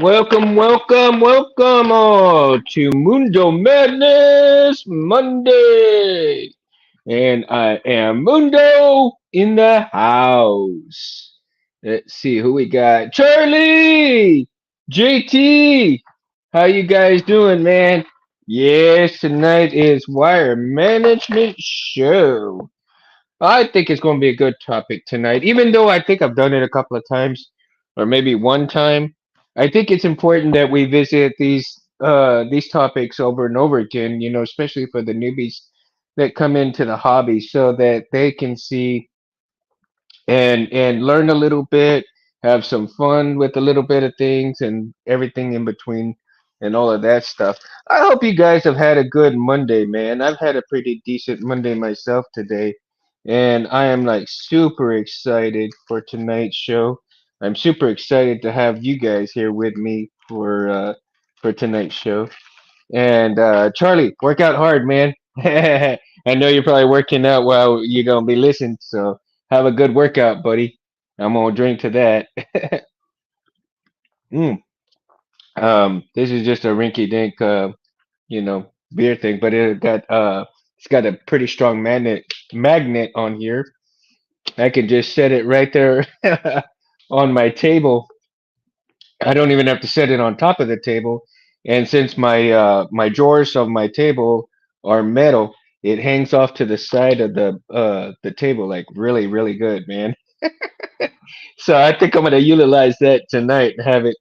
Welcome all to Mundo Madness Monday. And I am Mundo in the house. Let's see who we got. Charlie! JT! How you guys doing, man? Yes, tonight is Wire Management Show. I think it's going to be a good topic tonight, even though I think I've done it a couple of times, or maybe one time. I think it's important that we visit these topics over and over again. Especially for the newbies that come into the hobby, so that they can see and learn a little bit, have some fun with a little bit of things and everything in between and all of that stuff. I hope you guys have had a good Monday, man. I've had a pretty decent Monday myself today, and I am like super excited for tonight's show. I'm super excited to have you guys here with me for tonight's show. And Charlie, work out hard, man. I know you're probably working out while you're gonna be listening, so have a good workout, buddy. I'm gonna drink to that. mm. This is just a rinky-dink, beer thing, but it's got a pretty strong magnet on here. I can just set it right there on my table. I don't even have to set it on top of the table. And since my drawers of my table are metal, it hangs off to the side of the table like really really good, man. So I think I'm gonna utilize that tonight and have it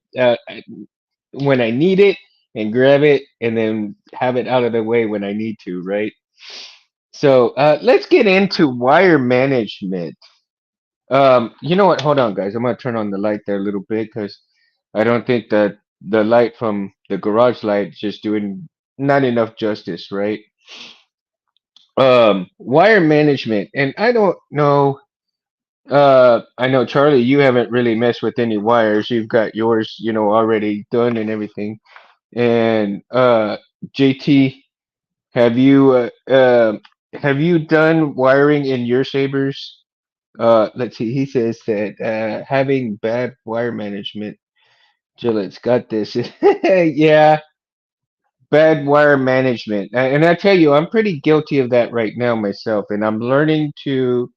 when I need it and grab it and then have it out of the way when I need to, right? So let's get into wire management. You know what? Hold on, guys. I'm gonna turn on the light there a little bit because I don't think that the light from the garage light is just doing not enough justice, right? Wire management, and I don't know. I know Charlie, you haven't really messed with any wires. You've got yours, already done and everything. And JT, have you have you done wiring in your sabers? Let's see. He says that having bad wire management. Gillette's got this. Yeah, bad wire management. And I tell you, I'm pretty guilty of that right now myself, and I'm learning to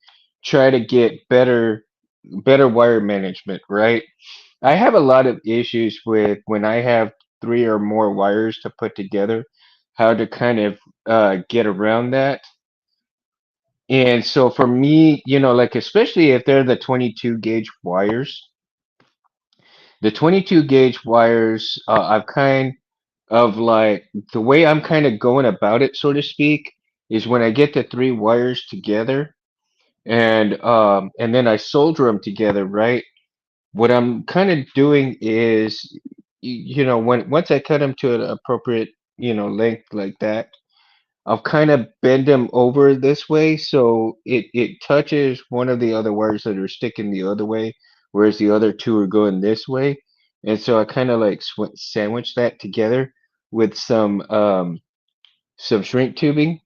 try to get better wire management, right? I have a lot of issues with when I have three or more wires to put together, how to kind of get around that. And so for me, like especially if they're the 22 gauge wires, the 22 gauge wires, I've kind of like the way I'm kind of going about it, so to speak, is when I get the three wires together and then I solder them together, right? What I'm kind of doing is, when once I cut them to an appropriate, length like that, I'll kind of bend them over this way so it touches one of the other wires that are sticking the other way, whereas the other two are going this way. And so I kind of like sandwich that together with some shrink tubing,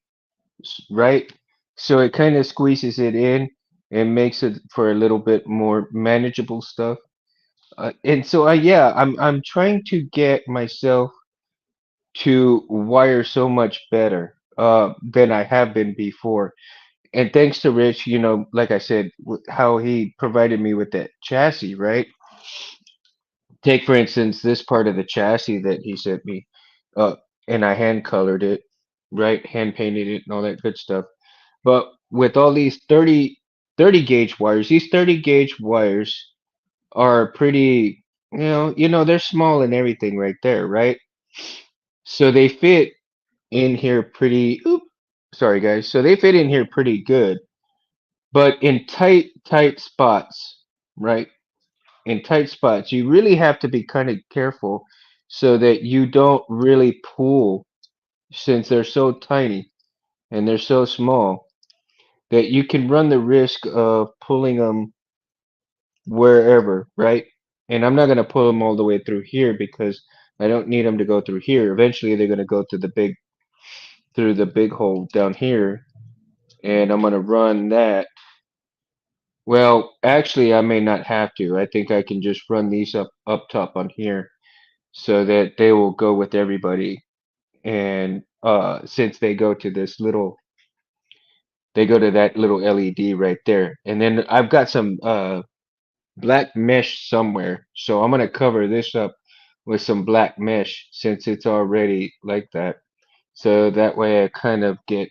right? So it kind of squeezes it in and makes it for a little bit more manageable stuff. And so yeah, I'm trying to get myself to wire so much better than I have been before. And thanks to Rich, like I said, how he provided me with that chassis, right? Take for instance this part of the chassis that he sent me, uh, and I hand colored it, right? Hand painted it and all that good stuff. But with all these 30 gauge wires, these 30 gauge wires are pretty, they're small and everything right there, right? So they fit in here pretty, sorry guys. So they fit in here pretty good, but in tight spots, right? In tight spots, you really have to be kind of careful so that you don't really pull since they're so tiny and they're so small that you can run the risk of pulling them wherever, right? And I'm not going to pull them all the way through here because I don't need them to go through here. Eventually, they're going to go through the big hole down here, and I'm going to run that. Well, actually, I may not have to. I think I can just run these up top on here, so that they will go with everybody. And since they go to that little LED right there. And then I've got some black mesh somewhere, so I'm gonna cover this up with some black mesh since it's already like that. So that way I kind of get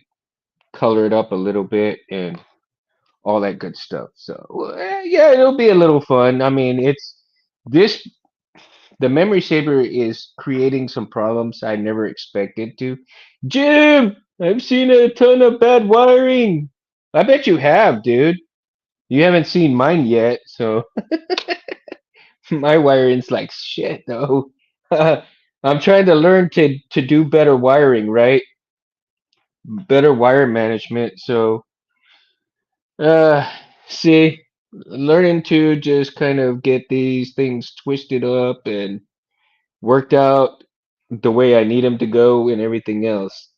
colored up a little bit and all that good stuff. So yeah, it'll be a little fun. I mean, it's this the memory saver is creating some problems I never expected to. Jim, I've seen a ton of bad wiring. I bet you have, dude. You haven't seen mine yet, so my wiring's like shit though. I'm trying to learn to do better wiring, right? Better wire management. So, uh, see, learning to just kind of get these things twisted up and worked out the way I need them to go and everything else.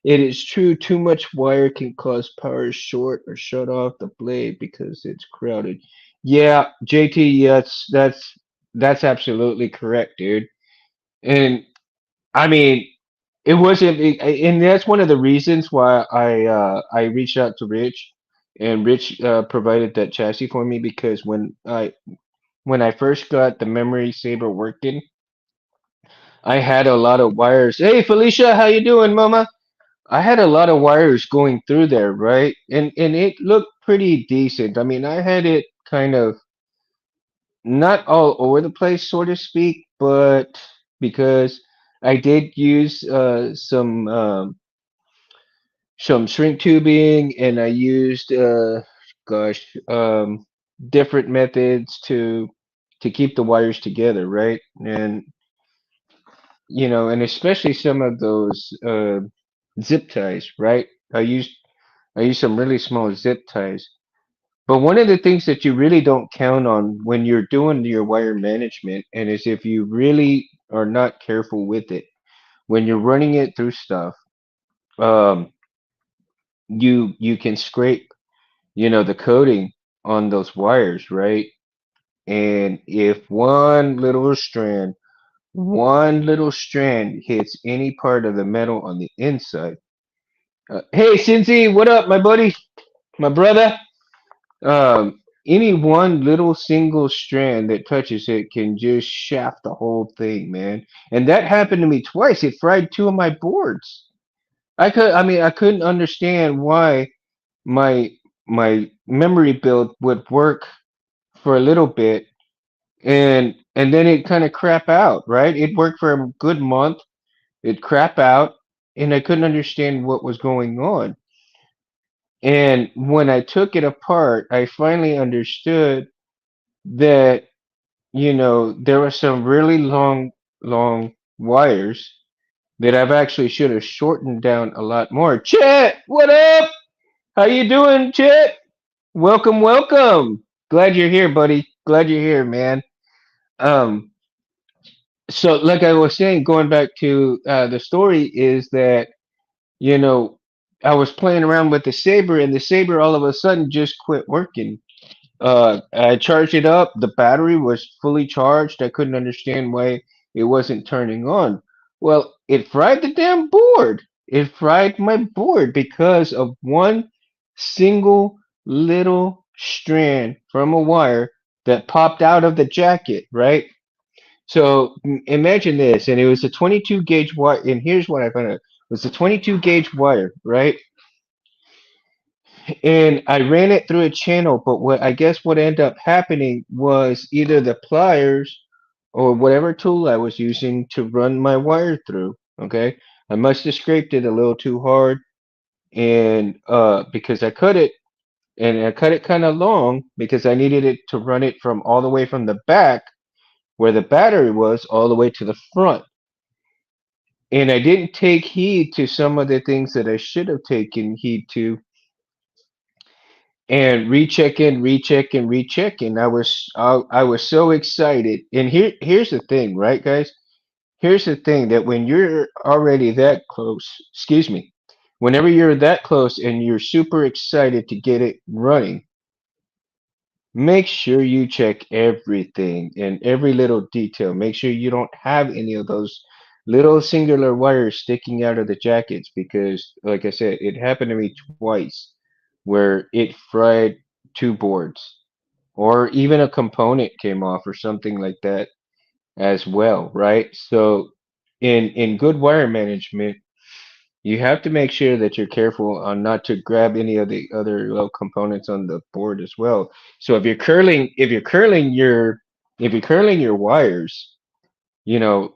It is true, too much wire can cause power short or shut off the blade because it's crowded. Yeah, JT, yes, that's absolutely correct, dude. And I mean, it wasn't, and that's one of the reasons why I reached out to Rich, and Rich provided that chassis for me because when I first got the memory saber working, I had a lot of wires. Hey, Felicia, how you doing, Mama? I had a lot of wires going through there, right? And it looked pretty decent. I mean, I had it kind of not all over the place, so to speak, but because I did use some shrink tubing and I used gosh different methods to keep the wires together, right? And and especially some of those zip ties, right? I used some really small zip ties. But one of the things that you really don't count on when you're doing your wire management, and is if you really are not careful with it, when you're running it through stuff, um, you can scrape, the coating on those wires, right? And if one little strand hits any part of the metal on the inside, hey, Cincy, what up, my buddy, my brother? Any one little single strand that touches it can just shaft the whole thing, man. And that happened to me twice. It fried two of my boards. I mean, I couldn't understand why my my memory build would work for a little bit and then it kind of crap out, right? It worked for a good month. It crap out, and I couldn't understand what was going on. And when I took it apart, I finally understood that there were some really long wires that I've actually should have shortened down a lot more. Chet, what up? How you doing, Chet? Welcome, welcome. Glad you're here, buddy. Glad you're here, man. Um, so like I was saying, going back to the story is that you know I was playing around with the saber, and the saber all of a sudden just quit working. I charged it up. The battery was fully charged. I couldn't understand why it wasn't turning on. Well, it fried the damn board. It fried my board because of one single little strand from a wire that popped out of the jacket, right? So imagine this, and it was a 22 gauge wire. And here's what I found out: it was a 22 gauge wire, right? And I ran it through a channel, but what ended up happening was either the pliers or whatever tool I was using to run my wire through. Okay, I must have scraped it a little too hard, and because I cut it kind of long because I needed it to run it from all the way from the back where the battery was all the way to the front. And I didn't take heed to some of the things that I should have taken heed to and recheck and recheck. And I was so excited. And here's the thing, right, guys? Here's the thing that when you're already that close, excuse me, whenever you're that close and you're super excited to get it running, make sure you check everything and every little detail. Make sure you don't have any of those little singular wires sticking out of the jackets because, like I said, it happened to me twice where it fried two boards or even a component came off or something like that as well, right? So in good wire management, you have to make sure that you're careful on not to grab any of the other little components on the board as well. So if you're curling your wires, you know,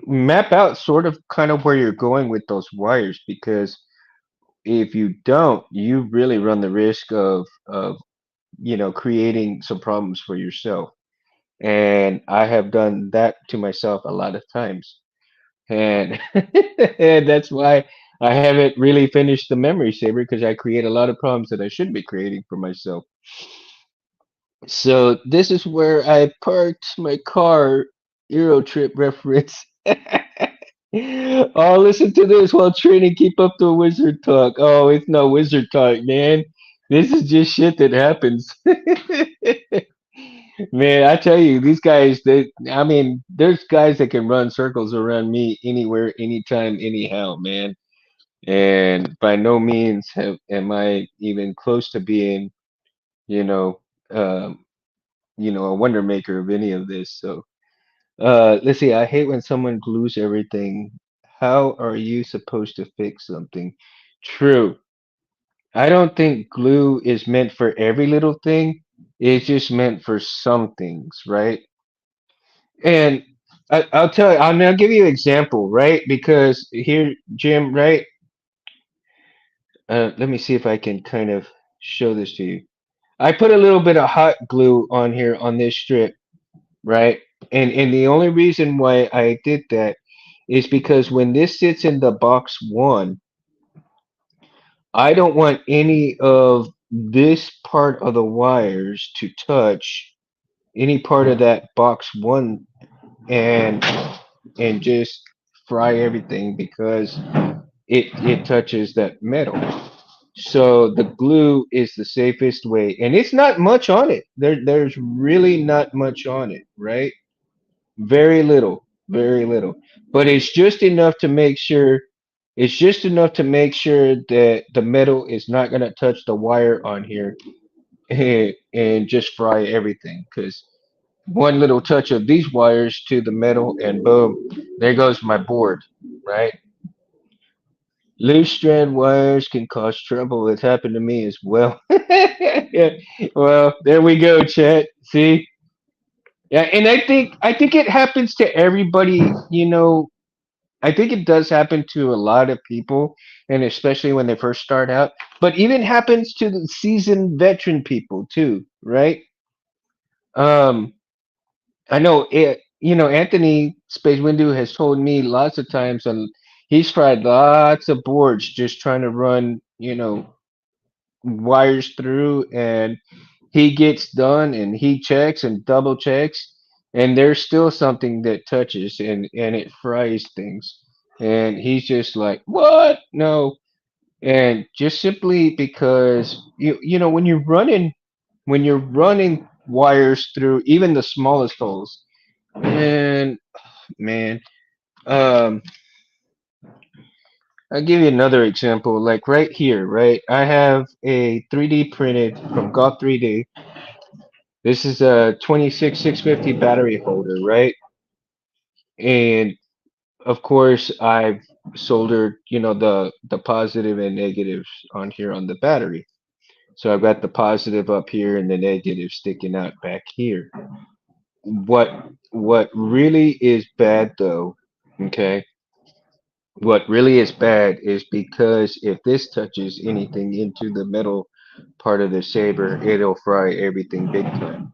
map out sort of kind of where you're going with those wires because if you don't, you really run the risk of creating some problems for yourself. And I have done that to myself a lot of times. And and that's why I haven't really finished the memory saver because I create a lot of problems that I shouldn't be creating for myself. So this is where I parked my car. Euro trip reference. Oh, listen to this while training. Keep up the wizard talk. Oh, it's no wizard talk, man. This is just shit that happens. Man, I tell you, these guys, I mean, there's guys that can run circles around me anywhere, anytime, anyhow, man. And by no means am I even close to being, you know, um, a wonder maker of any of this. So, let's see. I hate when someone glues everything. How are you supposed to fix something? True. I don't think glue is meant for every little thing. It's just meant for some things, right? And I'll tell you, I'll give you an example, right? Because here, Jim, right? Let me see if I can kind of show this to you. I put a little bit of hot glue on here on this strip, right? And the only reason why I did that is because when this sits in the box one, I don't want any of this part of the wires to touch any part of that box one and just fry everything because it touches that metal. So the glue is the safest way, and it's not much on it. There's really not much on it, right? Very little, very little. But it's just enough to make sure. It's just enough to make sure that the metal is not gonna touch the wire on here and just fry everything. Because one little touch of these wires to the metal, and boom, there goes my board, right? Loose strand wires can cause trouble. It's happened to me as well. Yeah. Well, there we go, chat. See? Yeah, and I think it happens to everybody, I think it does happen to a lot of people, and especially when they first start out. But even happens to the seasoned veteran people too, right? Um, I know it. Anthony Space Windu has told me lots of times, and he's fried lots of boards just trying to run, wires through, and he gets done, and he checks and double checks, and there's still something that touches, and it fries things, and he's just like, "What? No!" And just simply because when you're running wires through even the smallest holes. And man, um, I'll give you another example. Like right here, right? I have a 3D printed from Goth 3D. This is a 26650 battery holder, right? And of course, I've soldered, the positive and negatives on here on the battery. So I've got the positive up here and the negative sticking out back here. What really is bad though, okay? What really is bad is because if this touches anything into the metal part of the saber, it'll fry everything big time.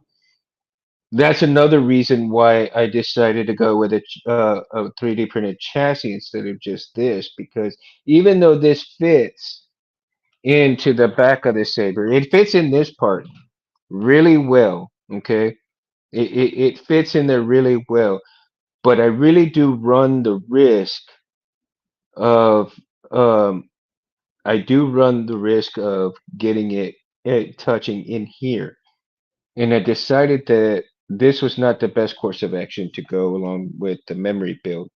That's another reason why I decided to go with a 3D printed chassis instead of just this, because even though this fits into the back of the saber, it fits in this part really well. Okay, it fits in there really well, but I really do run the risk of um, I do run the risk of getting it touching in here. and I decided that this was not the best course of action to go along with the memory build.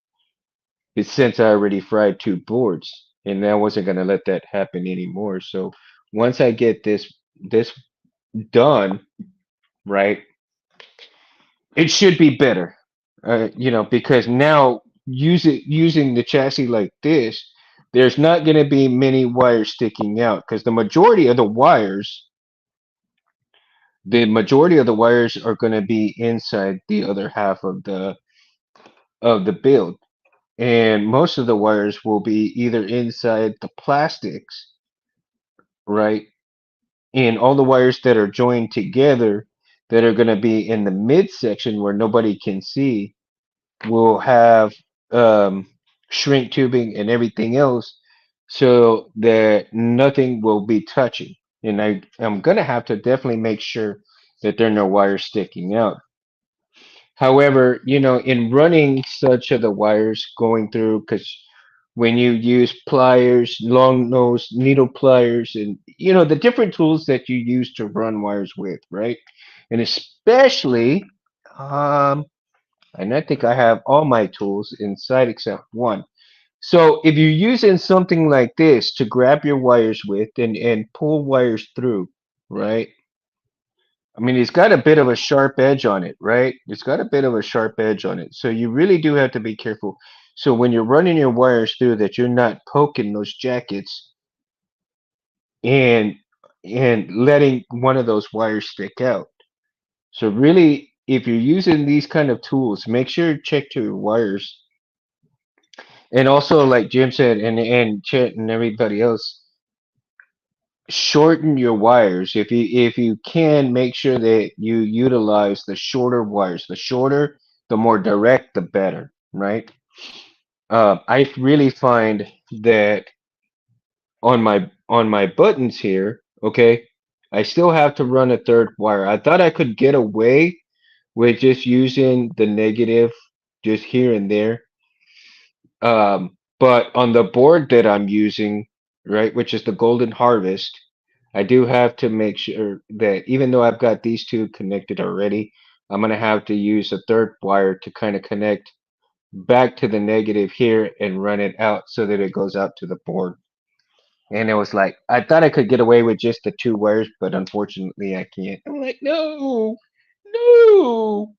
But since I already fried two boards, and I wasn't gonna let that happen anymore. So once I get this done, right, it should be better. Because now using the chassis like this, there's not gonna be many wires sticking out because the majority of the wires are going to be inside the other half of the build, and most of the wires will be either inside the plastics, right? And all the wires that are joined together that are going to be in the midsection where nobody can see will have um, shrink tubing and everything else so that nothing will be touching. And I'm going to have to definitely make sure that there are no wires sticking out. However, in running such of the wires going through, because when you use pliers, long nose needle pliers, and the different tools that you use to run wires with, right? And especially, um, and I think I have all my tools inside except one. So if you're using something like this to grab your wires with and pull wires through, right? I mean, it's got a bit of a sharp edge on it, right? It's got a bit of a sharp edge on it. So you really do have to be careful. So when you're running your wires through that you're not poking those jackets and letting one of those wires stick out. So really, if you're using these kind of tools, make sure you check to your wires. And also, like Jim said, and Chet and everybody else, shorten your wires. If you can, make sure that you utilize the shorter wires. The shorter, the more direct, the better, right? I really find that on my buttons here, okay, I still have to run a third wire. I thought I could get away with just using the negative just here and there. But on the board that I'm using, right, which is the Golden Harvest, I do have to make sure that even though I've got these two connected already, I'm going to have to use a third wire to kind of connect back to the negative here and run it out so that it goes out to the board. And it was like, I thought I could get away with just the two wires, but unfortunately I can't. I'm like, no, no.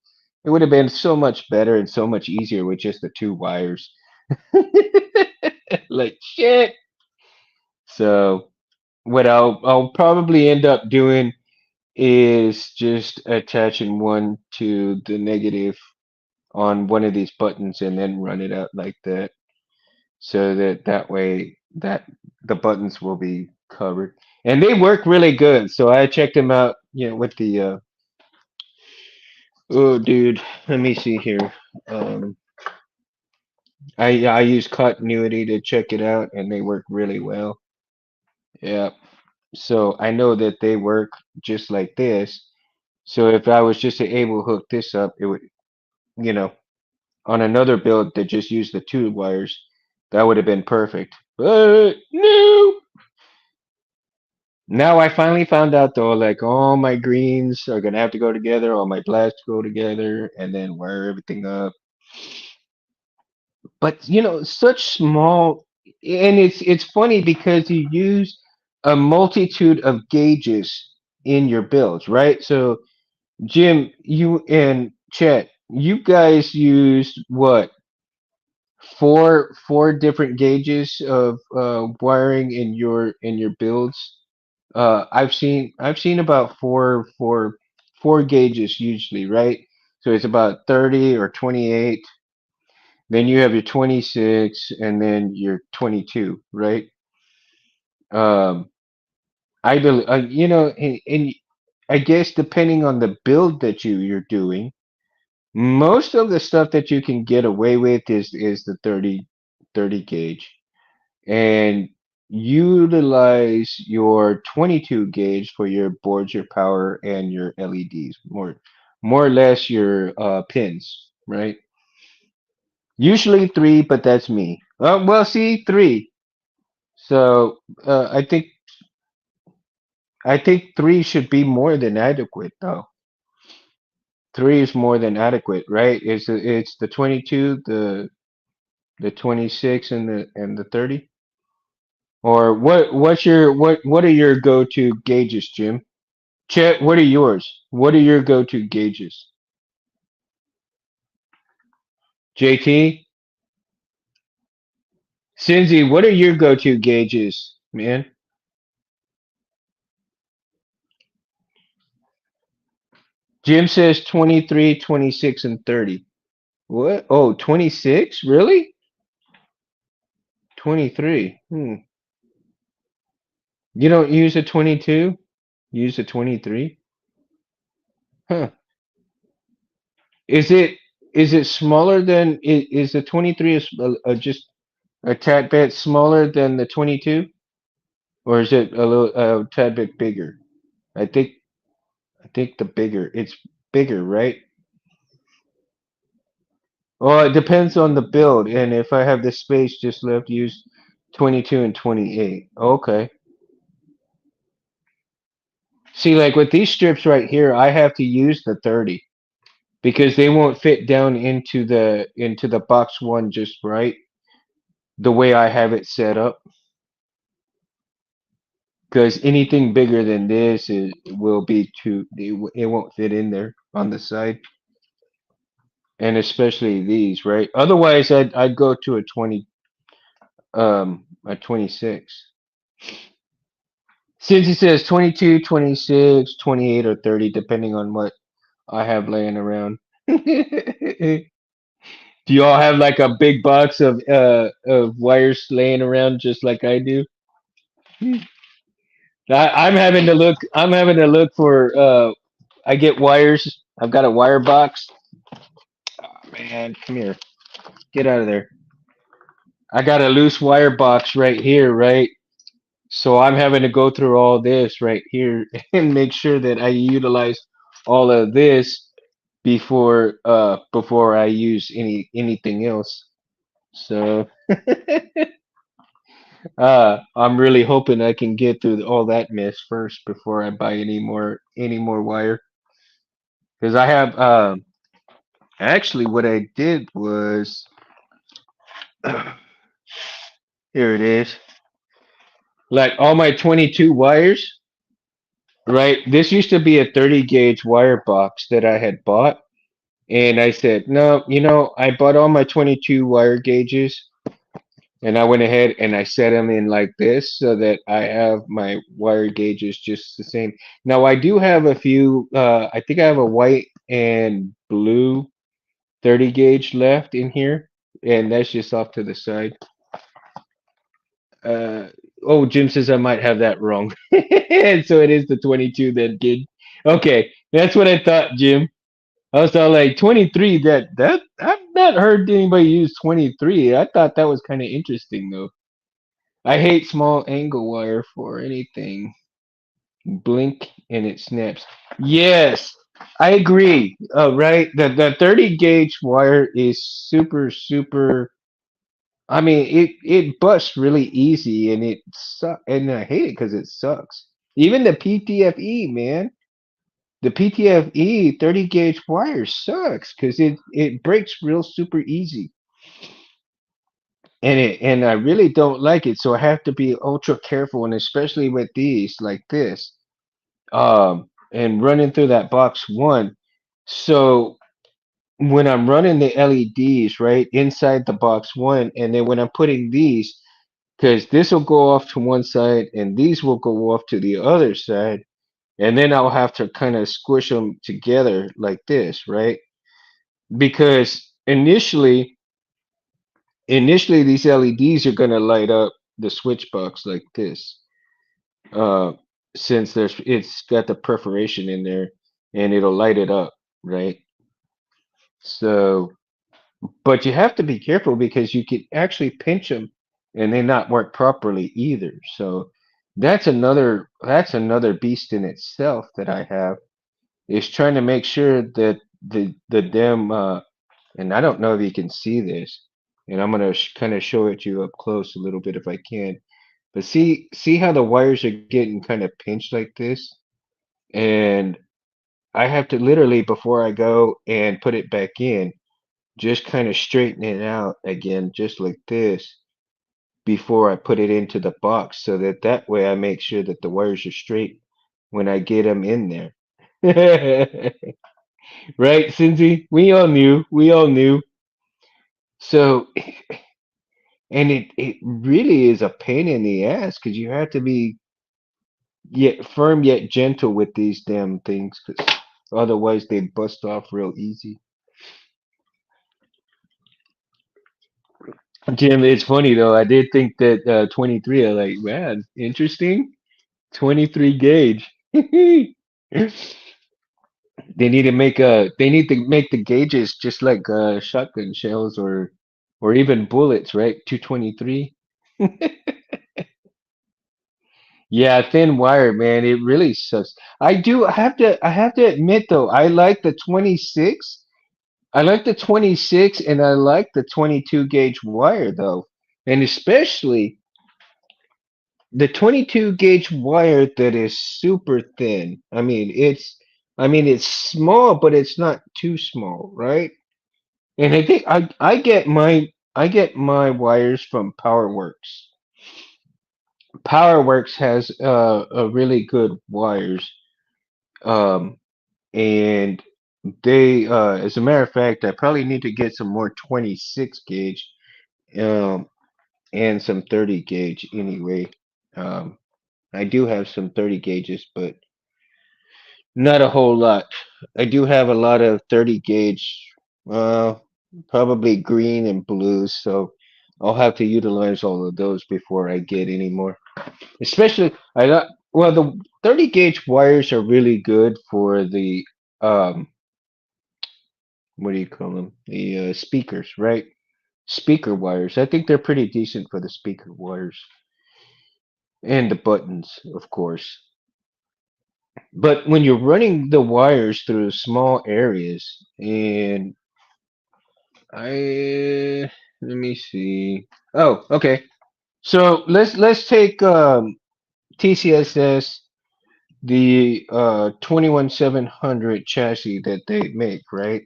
It would have been so much better and so much easier with just the two wires. Like shit. So what I'll probably end up doing is just attaching one to the negative on one of these buttons and then run it out like that, so that way that the buttons will be covered. And they work really good. So I checked them out, with the oh dude, let me see here. Um I use continuity to check it out and they work really well. Yeah. So I know that they work just like this. So if I was just to able hook this up, it would, you know, on another build that just used the two wires, that would have been perfect. But no. Now I finally found out though, like all my greens are gonna have to go together, all my blacks go together, and then wire everything up. But such small, and it's funny because you use a multitude of gauges in your builds, right? So Jim, you and Chet, you guys used what, four different gauges of wiring in your builds. I've seen about four gauges usually, right? So it's about 30 or 28. Then you have your 26, and then your 22, right? Um, I believe, and I guess depending on the build that you're doing, most of the stuff that you can get away with is the 30 gauge, and utilize your 22 gauge for your boards, your power, and your LEDs. More or less your pins, right? Usually three, but that's me. Well, see, three. So I think three should be more than adequate, though. Three is more than adequate, right? It's the 22, the 26, and the 30? Or what are your go-to gauges, Jim? Chet, what are yours? What are your go-to gauges? JT, Cindy, what are your go-to gauges, man? Jim says 23, 26, and 30. What? Oh, 26? Really? 23. Hmm. You don't use a 22? Use a 23? Huh. Is it is it smaller than is the 23 just a tad bit smaller than the 22, or is it a tad bit bigger? I think I think the bigger. It's bigger, right? Well, it depends on the build, and if I have the space just left, use 22 and 28. Okay. See, like with these strips right here, I have to use the 30 because they won't fit down into the box one just right the way I have it set up. Because anything bigger than this will be it won't fit in there on the side, and especially these, right? Otherwise, I'd go to a 26. Since he says 22, 26, 28, or 30, depending on what I have laying around. Do you all have like a big box of wires laying around just like I do? I'm having to look. I'm having to look for. I get wires. I've got a wire box. Oh, man, come here. Get out of there. I got a loose wire box right here, right? So I'm having to go through all this right here and make sure that I utilize all of this before I use anything else. So I'm really hoping I can get through all that mess first before I buy any more wire. Because I have actually what I did was here it is. Like all my 22 wires, right? This used to be a 30 gauge wire box that I had bought. And I said, no, I bought all my 22 wire gauges and I went ahead and I set them in like this so that I have my wire gauges just the same. Now I do have a few, I think I have a white and blue 30 gauge left in here. And that's just off to the side. Uh, oh, Jim says I might have that wrong. And so it is the 22 then, kid. Okay, that's what I thought, Jim. I was all like 23. That I've not heard anybody use 23. I thought that was kind of interesting though. I hate small angle wire for anything. Blink and it snaps. Yes, I agree. Right, the 30 gauge wire is super. I mean, it busts really easy, and and I hate it because it sucks. Even the PTFE, man, the PTFE 30 gauge wire sucks because it breaks real super easy, and I really don't like it. So I have to be ultra careful, and especially with these like this, and running through that box one. So when I'm running the LEDs right inside the box one, and then when I'm putting these. Because this will go off to one side and these will go off to the other side. And then I'll have to kind of squish them together like this, right? Because initially these LEDs are going to light up the switch box like this. Uh, since it's got the perforation in there and it'll light it up, right? So, but you have to be careful because you could actually pinch them and they not work properly either. So that's another beast in itself that I have is trying to make sure that the damn and I don't know if you can see this, and I'm gonna kind of show it to you up close a little bit if I can. But see how the wires are getting kind of pinched like this, and I have to literally before I go and put it back in, just kind of straighten it out again, just like this, before I put it into the box, so that that way I make sure that the wires are straight when I get them in there. Right, Cindy? We all knew. We all knew. So, and it really is a pain in the ass because you have to be yet firm yet gentle with these damn things, because otherwise they bust off real easy. Jim, it's funny though. I did think that 23. I like, man, interesting. 23 gauge. They need to make the gauges just like shotgun shells or even bullets, right? 223. Yeah, thin wire, man. It really sucks. I have to admit though, I like the 26. I like the 26 and I like the 22 gauge wire though. And especially the 22 gauge wire that is super thin. I mean it's small, but it's not too small, right? And I think I get my wires from PowerWorks. PowerWorks has a really good wires. Um, and they as a matter of fact, I probably need to get some more 26 gauge um and some 30 gauge anyway. Um, I do have some 30 gauges, but not a whole lot. I do have a lot of 30 gauge, uh, probably green and blues, so I'll have to utilize all of those before I get any more. Especially, I got, well, the 30 gauge wires are really good for the, um, what do you call them? The speakers, right? Speaker wires. I think they're pretty decent for the speaker wires and the buttons, of course. But when you're running the wires through small areas, and let me see. Oh, okay. So let's take TCSS, the 21700 chassis that they make, right?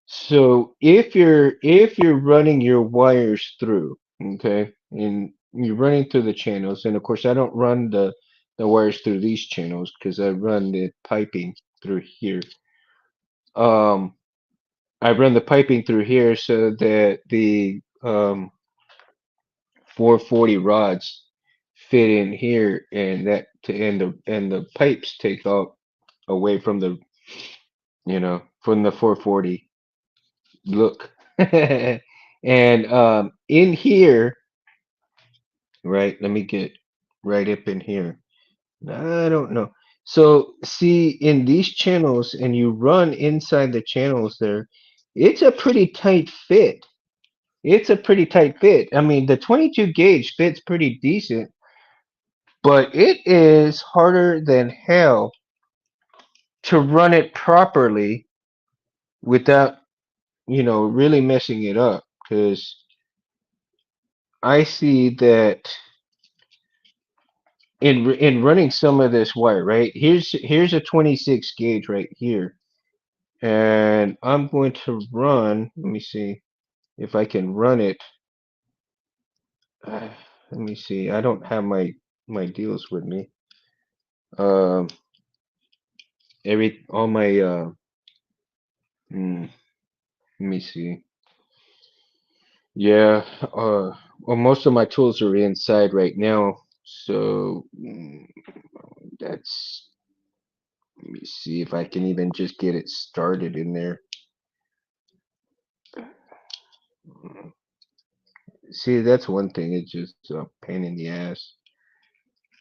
So if you're running your wires through, okay, and you're running through the channels, and of course I don't run the wires through these channels because I run the piping through here. Um, I run the piping through here so that the 440 rods fit in here, and and the pipes take out away from the from the 440 look. And in here, right? Let me get right up in here. I don't know. So see in these channels, and you run inside the channels there, it's a pretty tight fit. It's a pretty tight fit. I mean, the 22 gauge fits pretty decent, but it is harder than hell to run it properly without, really messing it up. Because I see that in running some of this wire, right? Here's a 26 gauge right here, and I'm going to run. Let me see if I can run it. Uh, Let me see. I don't have my deals with me. Um, every all my let me see. Yeah, well, most of my tools are inside right now, so that's. Let me see if I can even just get it started in there. Mm, See, that's one thing. It's just a pain in the ass.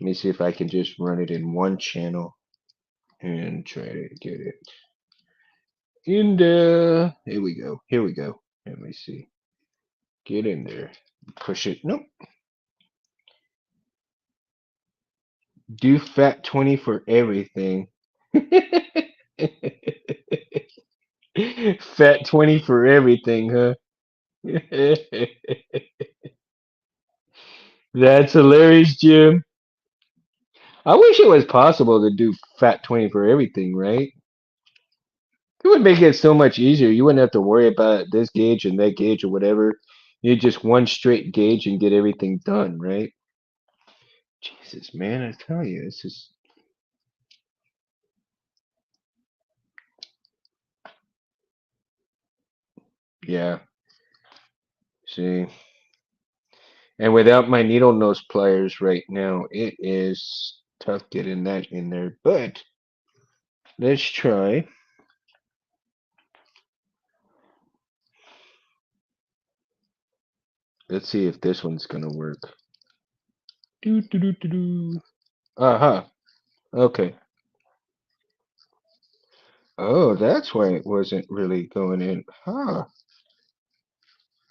Let me see if I can just run it in one channel and try to get it in there. Here we go. Here we go. Let me see. Get in there. Push it. Nope. Do fat 20 for everything. Fat 20 for everything, huh? That's hilarious, Jim. I wish it was possible to do fat 20 for everything, right? It would make it so much easier. You wouldn't have to worry about this gauge and that gauge or whatever. You just one straight gauge and get everything done, right? Jesus, man, I tell you, this is yeah. See, and without my needle nose pliers right now, it is tough getting that in there. But let's try. Let's see if this one's gonna work. Do do do do do. Uh-huh. Okay. Oh, that's why it wasn't really going in. Huh.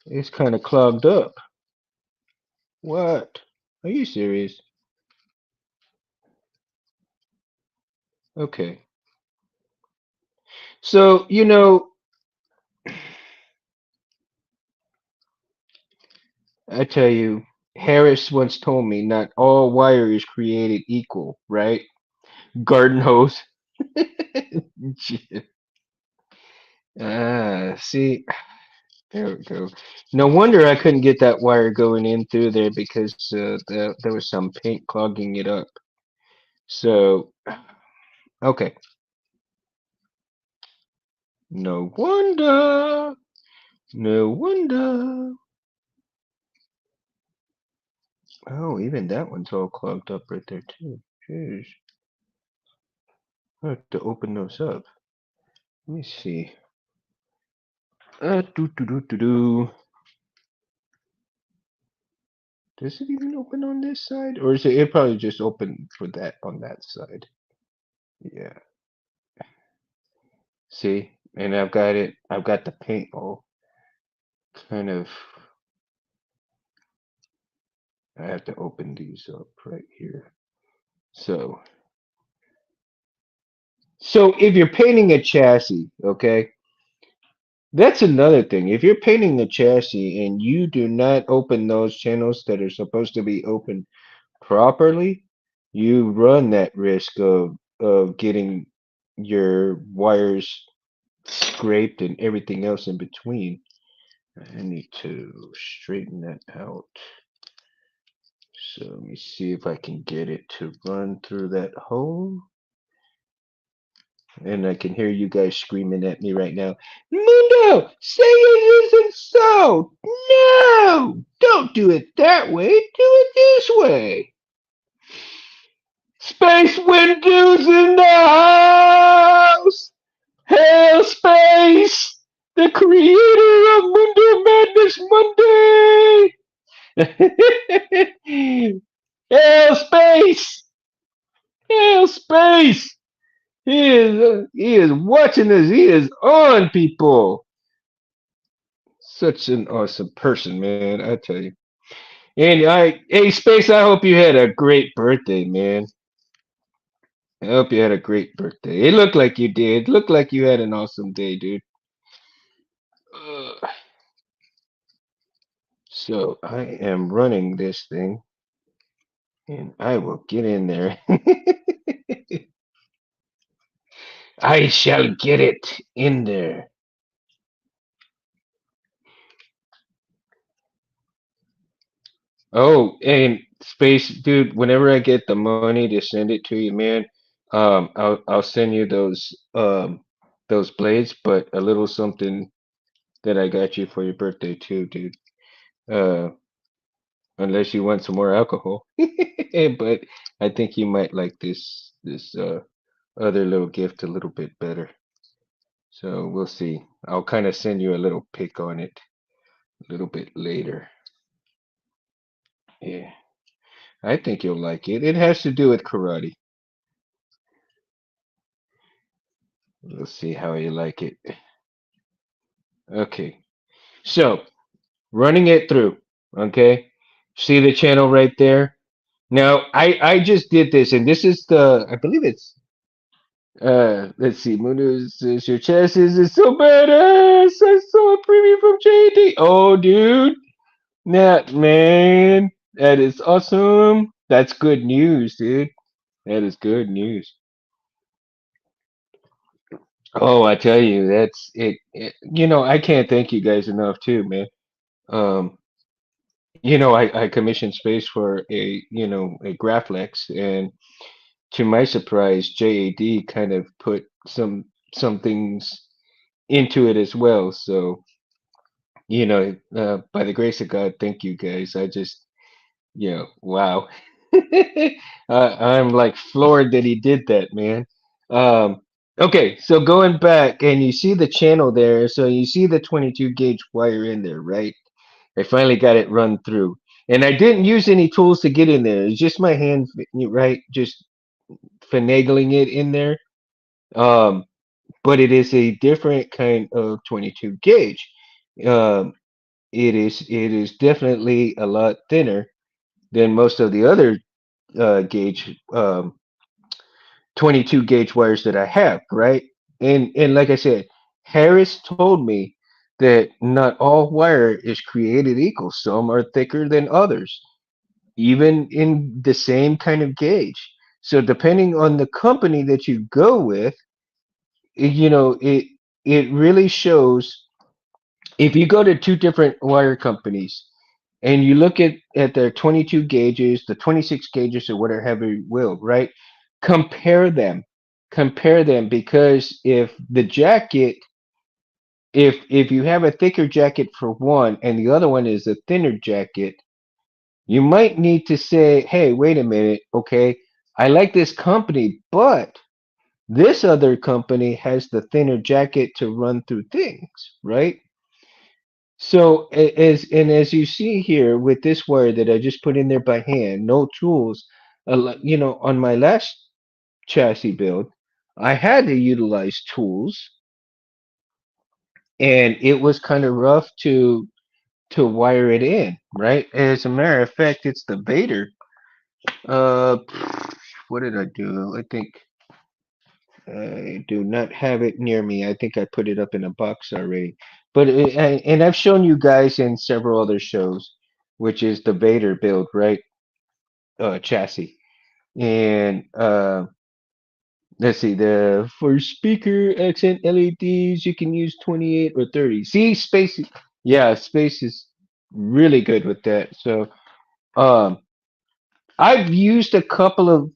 It's kind of clogged up. What? Are you serious? Okay. So, I tell you, Harris once told me not all wire is created equal, right? Garden hose. See, there we go. No wonder I couldn't get that wire going in through there because there was some paint clogging it up. So, okay. No wonder. No wonder. Oh, even that one's all clogged up right there too. Jeez. I have to open those up. Let me see. Do do do do do. Does it even open on this side, or is it? It probably just open for that on that side. Yeah. See, and I've got it. I've got the paint all kind of. I have to open these up right here. So, so if you're painting a chassis, okay, that's another thing. If you're painting the chassis and you do not open those channels that are supposed to be open properly, you run that risk of getting your wires scraped and everything else in between. I need to straighten that out. So let me see if I can get it to run through that hole. And I can hear you guys screaming at me right now. Mundo, say it isn't so. No, don't do it that way. Do it this way. Space Windows in the house. Hail Space, the creator of Mundo Madness Monday. Hail Space. Hail Space. He is watching us. He is on, people. Such an awesome person, man. I tell you. And hey, Space. I hope you had a great birthday, man. I hope you had a great birthday. It looked like you did. Looked like you had an awesome day, dude. Uh, so I am running this thing, and I will get in there. I shall get it in there. Oh, and Space, dude, whenever I get the money to send it to you, man, I'll send you those blades, but a little something that I got you for your birthday too, dude. Uh, unless you want some more alcohol. But I think you might like this other little gift a little bit better. So we'll see. I'll kind of send you a little pic on it a little bit later. Yeah, I think you'll like it. It has to do with karate. We'll see how you like it. Okay. So, running it through. Okay. See the channel right there? Now, I just did this, and this is I believe it's, let's see, Mundo says your chest is so badass. I saw a preview from JD. Oh, dude. That, man. That is awesome. That's good news, dude. That is good news. Oh, I tell you, that's you know, I can't thank you guys enough too, man. Um, you know, I commissioned space for a, you know, a Graflex, and to my surprise, JAD kind of put some things into it as well. So, you know, by the grace of God, thank you guys. I just, you know, wow. I'm like floored that he did that, man. Um, okay, so going back, and you see the channel there, so you see the 22 gauge wire in there, right? I finally got it run through. And I didn't use any tools to get in there. It's just my hand, right? Just finagling it in there. Um, but it is a different kind of 22 gauge. Um, it is definitely a lot thinner than most of the other gauge 22 gauge wires that I have, right? And like I said, Harris told me that not all wire is created equal. Some are thicker than others, even in the same kind of gauge. So depending on the company that you go with, you know, it really shows. If you go to two different wire companies and you look at their 22 gauges, the 26 gauges, or whatever you will, right? Compare them. Compare them, because if the jacket, if you have a thicker jacket for one and the other one is a thinner jacket, you might need to say, hey, wait a minute, okay, I like this company, but this other company has the thinner jacket to run through things, right? So as you see here with this wire that I just put in there by hand, no tools, you know, on my last chassis build, I had to utilize tools, and it was kind of rough to wire it in, right? As a matter of fact, it's the Vader. Uh, what did I do? I think I do not have it near me. I think I put it up in a box already. But and I've shown you guys in several other shows, which is the Vader build, right? Chassis. And let's see, the for speaker accent LEDs, you can use 28 or 30. See, space, yeah, space is really good with that. So um, I've used a couple of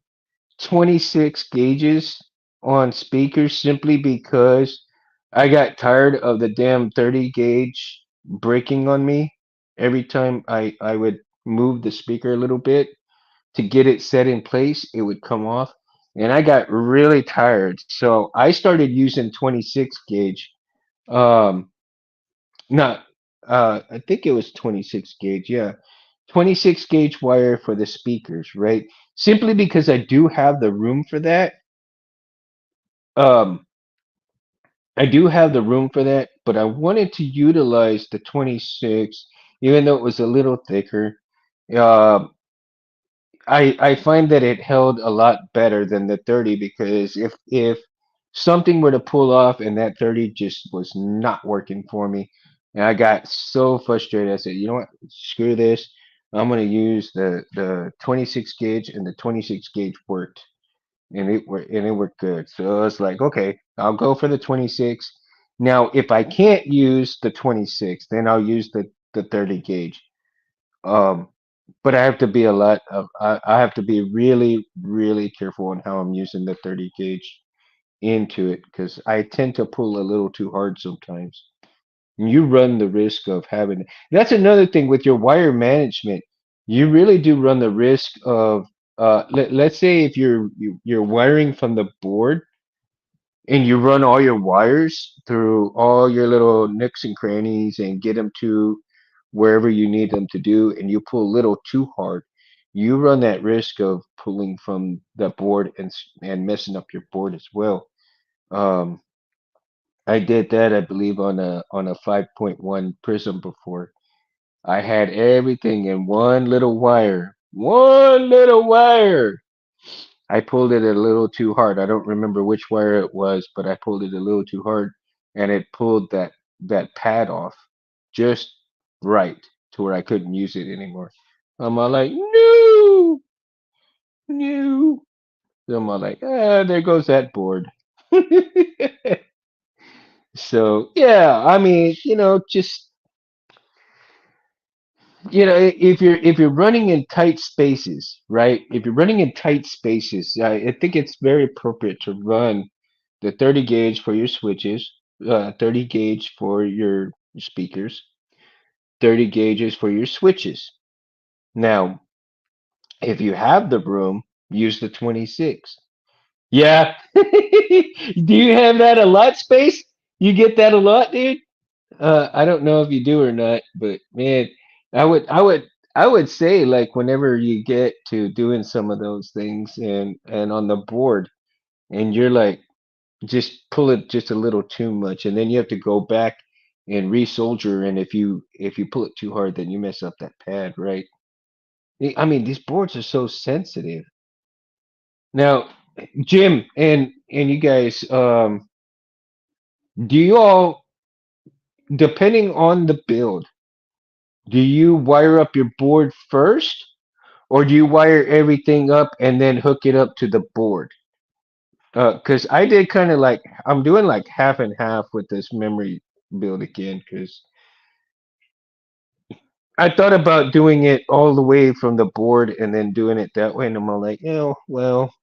26 gauges on speakers simply because I got tired of the damn 30 gauge breaking on me every time I would move the speaker a little bit to get it set in place, it would come off. And I got really tired. So I started using 26 gauge. Um, not, I think it was 26 gauge. Yeah. 26 gauge wire for the speakers, right? Simply because I do have the room for that. Um, I do have the room for that, but I wanted to utilize the 26, even though it was a little thicker. Uh, I find that it held a lot better than the 30, because if something were to pull off and that 30 just was not working for me, and I got so frustrated, I said, you know what, screw this. I'm gonna use the 26 gauge, and the 26 gauge worked, and it worked good. So I was like, okay, I'll go for the 26. Now, if I can't use the 26, then I'll use the 30 gauge. Um, but I have to be a lot of I have to be really, really careful on how I'm using the 30 gauge into it, because I tend to pull a little too hard sometimes. You run the risk of having that's another thing with your wire management. You really do run the risk of let's say if you're wiring from the board and you run all your wires through all your little nooks and crannies and get them to wherever you need them to do, and you pull a little too hard, you run that risk of pulling from the board and messing up your board as well. Um, I did that, I believe, on a 5.1 prism before. I had everything in one little wire. One little wire. I pulled it a little too hard. I don't remember which wire it was, but I pulled it a little too hard, and it pulled that pad off just right to where I couldn't use it anymore. I'm all like, no, no. So I'm all like, ah, there goes that board. So yeah, I mean, just if you're running in tight spaces, right? If you're running in tight spaces, I think it's very appropriate to run the 30 gauge for your switches, 30 gauge for your speakers, 30 gauges for your switches. Now, if you have the room, use the 26. Yeah. Do you have that a lot, Space? You get that a lot, dude? I don't know if you do or not, but man, I would say like whenever you get to doing some of those things and on the board and you're like just pull it just a little too much and then you have to go back and resolder and if you pull it too hard then you mess up that pad, right? I mean, these boards are so sensitive. Now, Jim and you guys, do you all, depending on the build, do you wire up your board first, or do you wire everything up and then hook it up to the board? Because I did kind of like I'm doing like half and half with this memory build again. Because I thought about doing it all the way from the board and then doing it that way, and I'm all like, well,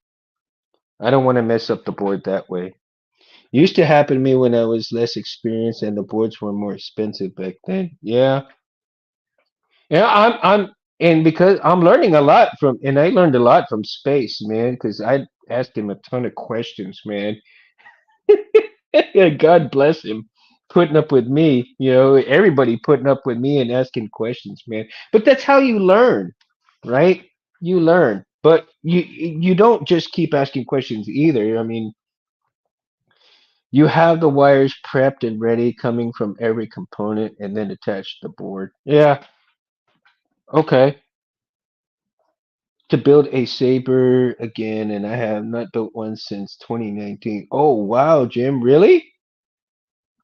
I don't want to mess up the board that way. Used to happen to me when I was less experienced and the boards were more expensive back then. Yeah, yeah, and because I'm learning a lot from, and I learned a lot from Space, man, because I asked him a ton of questions, man. God bless him, putting up with me. Everybody putting up with me and asking questions, man. But that's how you learn, right? You learn, but you don't just keep asking questions either. I mean, you have the wires prepped and ready, coming from every component, and then attached to the board. Yeah, okay. To build a saber again, and I have not built one since 2019. Oh wow, Jim, really?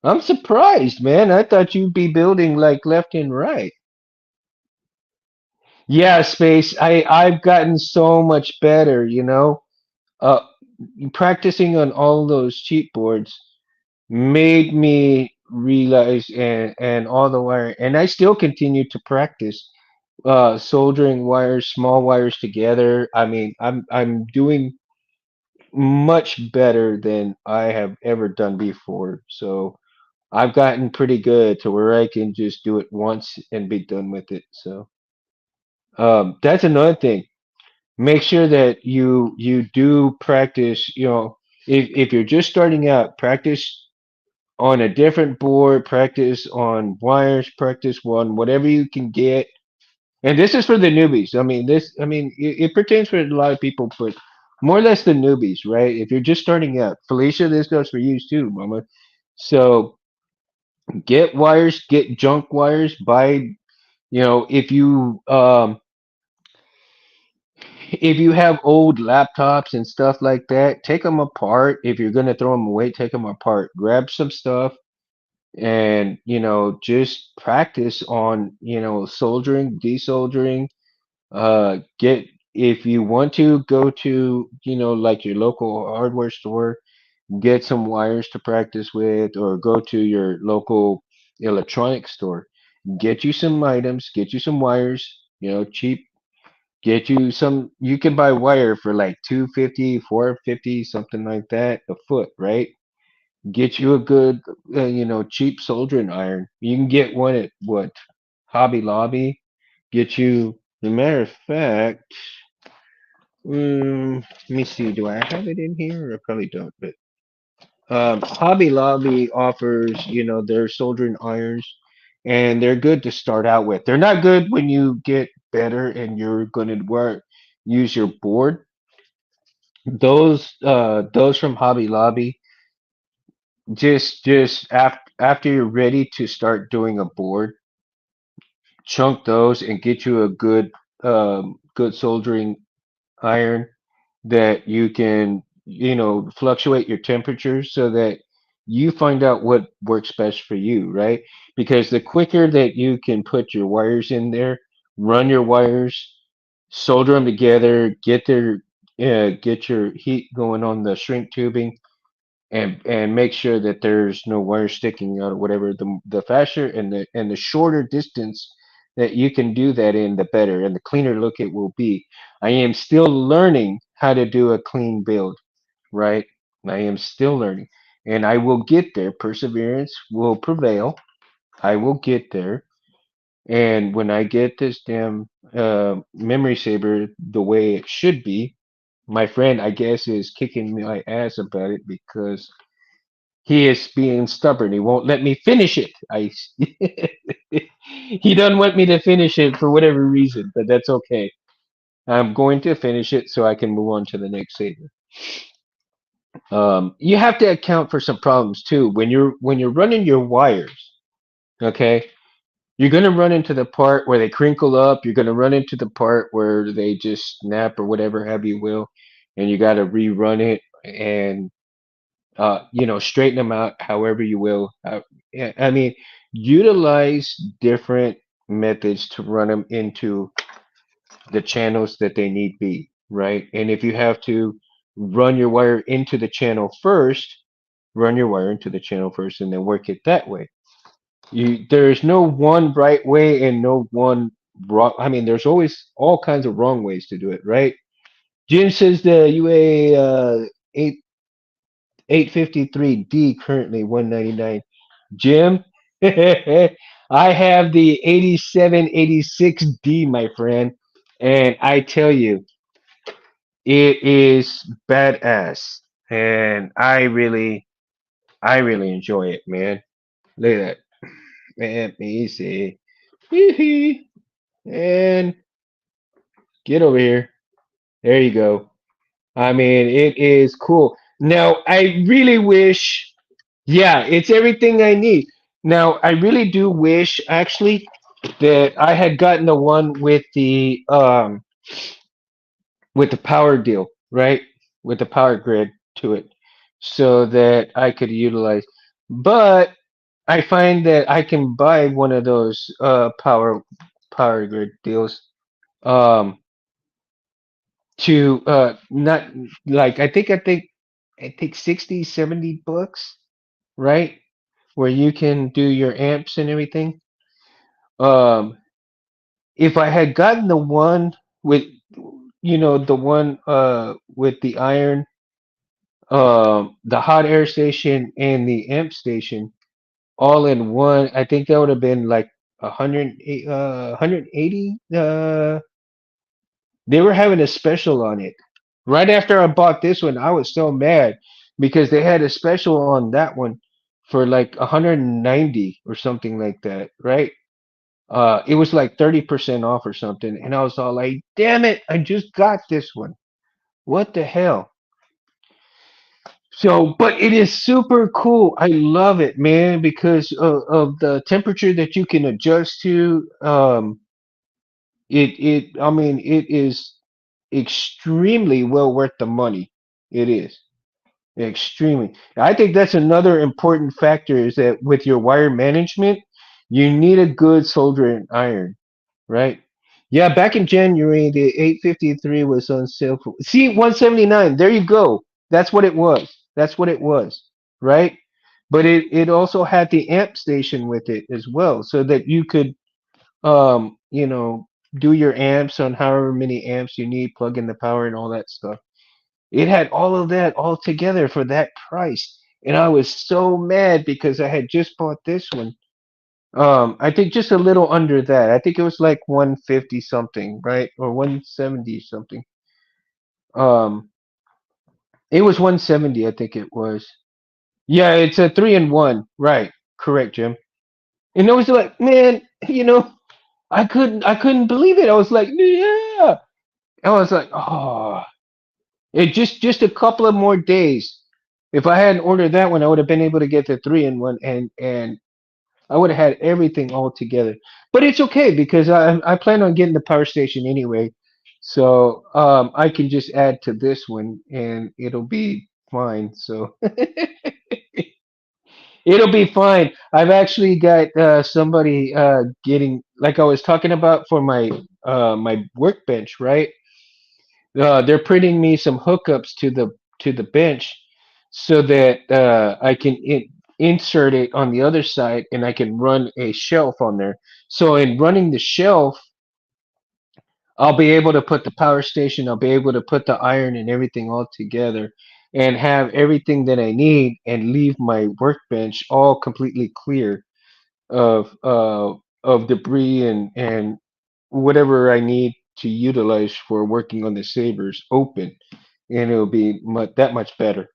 I'm surprised, man. I thought you'd be building like left and right. Yeah, Space. I've gotten so much better, Uh, practicing on all those cheat boards made me realize and all the wire, and I still continue to practice soldering wires, small wires together. I mean, I'm doing much better than I have ever done before. So I've gotten pretty good to where I can just do it once and be done with it. So that's another thing. Make sure that you do practice. If you're just starting out, practice on a different board, practice on wires, practice on whatever you can get. And this is for the newbies. I mean, it pertains for a lot of people, but more or less the newbies, right? If you're just starting out, Felicia, this goes for you too, Mama. So get wires, get junk wires. If you have old laptops and stuff like that, take them apart. If you're gonna throw them away, take them apart. Grab some stuff and just practice on soldering, desoldering. Get If you want to go to like your local hardware store, get some wires to practice with, or go to your local electronics store. Get you some items, get you some wires, cheap. Get you some. You can buy wire for like 250, 450, something like that a foot, right? Get you a good, cheap soldering iron. You can get one at what, Hobby Lobby. Get you. As a matter of fact, let me see. Do I have it in here? I probably don't. But Hobby Lobby offers, their soldering irons, and they're good to start out with. They're not good when you get better and you're going to use your board. Those from Hobby Lobby, just after you're ready to start doing a board, chunk those and get you a good soldering iron that you can fluctuate your temperature so that you find out what works best for you, right? Because the quicker that you can put your wires in there, run your wires, solder them together, get your heat going on the shrink tubing, and make sure that there's no wire sticking out or whatever. The faster and the shorter distance that you can do that in, the better and the cleaner look it will be. I am still learning how to do a clean build, right? I am still learning, and I will get there. Perseverance will prevail. I will get there. And when I get this damn memory saber the way it should be, my friend, I guess, is kicking my ass about it because he is being stubborn. He won't let me finish it. He doesn't want me to finish it for whatever reason, but that's okay. I'm going to finish it so I can move on to the next saber. You have to account for some problems too when you're running your wires. Okay, you're gonna run into the part where they crinkle up. You're gonna run into the part where they just snap or whatever have you will, and you got to rerun it and straighten them out however you will. Yeah, I mean, utilize different methods to run them into the channels that they need be, right? And if you have to run your wire into the channel first, run your wire into the channel first and then work it that way. There's no one right way and no one wrong. I mean, there's always all kinds of wrong ways to do it, right? Jim says the UA 8 853D currently 199. Jim, I have the 8786D, my friend, and I tell you, it is badass, and I really enjoy it, man. Look at that. Let me see. Hee and get over here. There you go. I mean, it is cool. Now, I really wish, yeah, it's everything I need. Now, I really do wish actually that I had gotten the one with the power deal, right? With the power grid to it so that I could utilize. But I find that I can buy one of those power grid deals um to not like I think 60 70 bucks, right? Where you can do your amps and everything. Um if I had gotten the one with the one with the iron, the hot air station and the amp station all in one, I think that would have been like 180. They were having a special on it. Right after I bought this one, I was so mad because they had a special on that one for like 190 or something like that, right? It was like 30% off or something, and I was all like, "Damn it! I just got this one. What the hell?" So, but it is super cool. I love it, man, because of the temperature that you can adjust to. I mean, it is extremely well worth the money. It is extremely. I think that's another important factor is that with your wire management, you need a good soldering iron, right? Yeah, back in January, the 853 was on sale for, see, 179. There you go. That's what it was. That's what it was, right? But it also had the amp station with it as well, so that you could do your amps on however many amps you need, plug in the power and all that stuff. It had all of that all together for that price. And I was so mad because I had just bought this one. I think just a little under that. I think it was like 150 something, right? Or 170 something. Um, it was 170, I think it was. Yeah, it's a 3-in-1. Right. Correct, Jim. And it was like, man, I couldn't believe it. I was like, yeah. I was like, oh, it just a couple of more days. If I hadn't ordered that one, I would have been able to get the 3-in-1 and I would have had everything all together. But it's okay because I plan on getting the power station anyway. So I can just add to this one and it'll be fine. So it'll be fine. I've actually got somebody getting like I was talking about for my workbench, right? They're printing me some hookups to the bench so that I can insert it on the other side and I can run a shelf on there. So in running the shelf, I'll be able to put the power station, I'll be able to put the iron and everything all together and have everything that I need and leave my workbench all completely clear of debris and whatever I need to utilize for working on the sabers open, and it'll be that much better.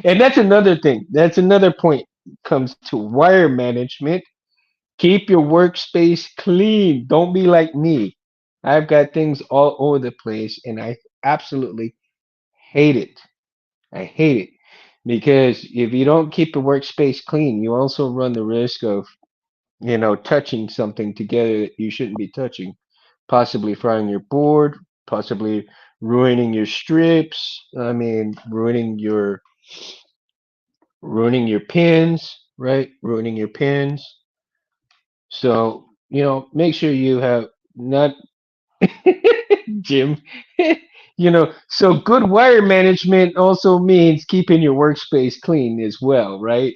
And that's another thing. That's another point comes to wire management. Keep your workspace clean. Don't be like me. I've got things all over the place, and I absolutely hate it. I hate it because if you don't keep the workspace clean, you also run the risk of touching something together that you shouldn't be touching, possibly frying your board, possibly ruining your strips. I mean, ruining your pins, right? Ruining your pins. So, make sure you have not Jim. So good wire management also means keeping your workspace clean as well, right?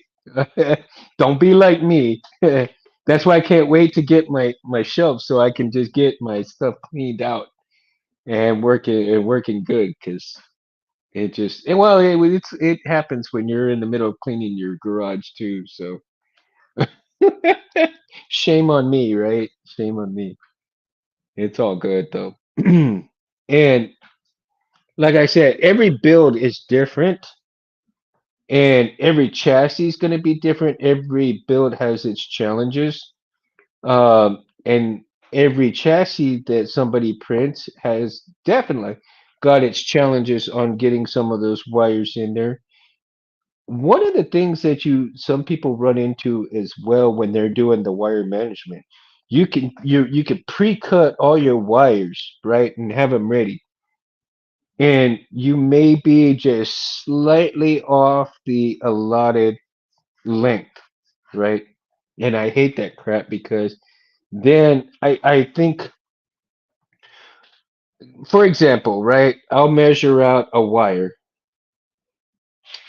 Don't be like me. That's why I can't wait to get my shelf so I can just get my stuff cleaned out and working good because it happens when you're in the middle of cleaning your garage too. So shame on me, right? Shame on me. It's all good though. And like I said, every build is different and every chassis is going to be different. Every build has its challenges. And every chassis that somebody prints has definitely got its challenges on getting some of those wires in there. One of the things that some people run into as well when they're doing the wire management, you can pre-cut all your wires, right, and have them ready. And you may be just slightly off the allotted length, right? And I hate that crap because then I think, for example, right, I'll measure out a wire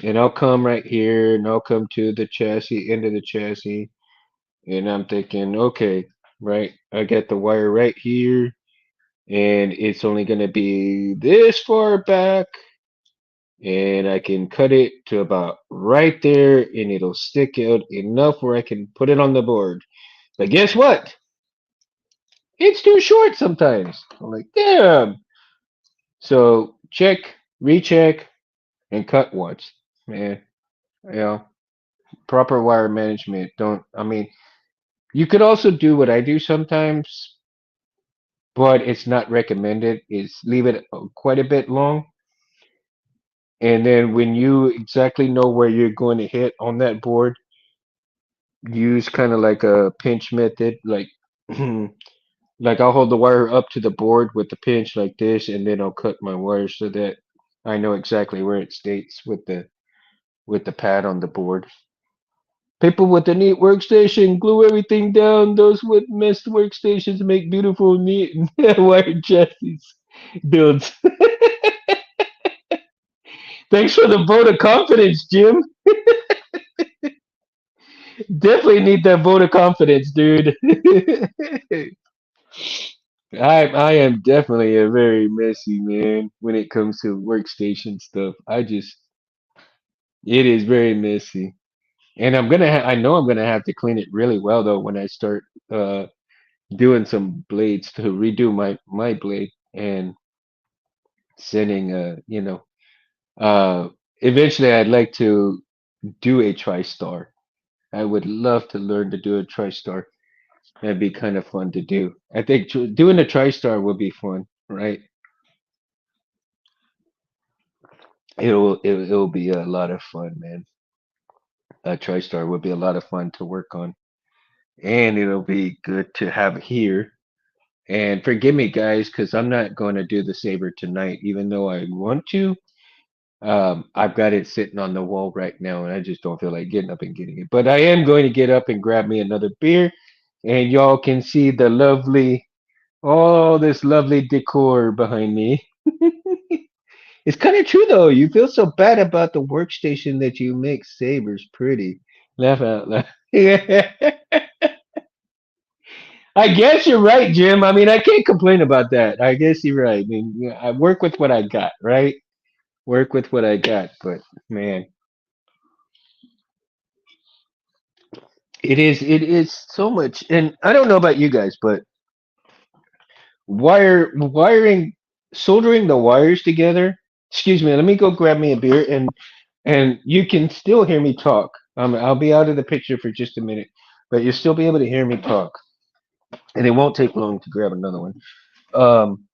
and I'll come right here and I'll come to the chassis, end of the chassis, and I'm thinking, okay, right, I got the wire right here and it's only going to be this far back and I can cut it to about right there and it'll stick out enough where I can put it on the board. But guess what? It's too short sometimes. I'm like, damn. So check, recheck, and cut once. Man, you know, proper wire management. I mean, you could also do what I do sometimes, but it's not recommended, is leave it quite a bit long. And then when you exactly know where you're going to hit on that board, use kind of like a pinch method, like like I'll hold the wire up to the board with the pinch like this, and then I'll cut my wire so that I know exactly where it states with the pad on the board. People with a neat workstation glue everything down. Those with messed workstations make beautiful, neat wired chassis builds. Thanks for the vote of confidence, Jim. Definitely need that vote of confidence, dude. I am definitely a very messy man when it comes to workstation stuff. It is very messy, and I know I'm gonna have to clean it really well though when I start uh doing some blades to redo my blade and sending uh eventually I'd like to do a TriStar. I would love to learn to do a TriStar. That'd be kind of fun to do. I think doing a TriStar would be fun, right? It'll be a lot of fun, man. A TriStar would be a lot of fun to work on, and it'll be good to have here. And forgive me, guys, because I'm not going to do the saber tonight, even though I want to. I've got it sitting on the wall right now, and I just don't feel like getting up and getting it. But I am going to get up and grab me another beer, and y'all can see all this lovely decor behind me. It's kind of true though. You feel so bad about the workstation that you make sabers pretty. Laugh out loud. I guess you're right, Jim. I mean, I can't complain about that. I guess you're right. I mean, yeah, I work with what I got, right? Work with what I got. But man, it is so much. And I don't know about you guys, but wiring, soldering the wires together. Excuse me. Let me go grab me a beer, and you can still hear me talk. I'll be out of the picture for just a minute, but you'll still be able to hear me talk, and it won't take long to grab another one. Um,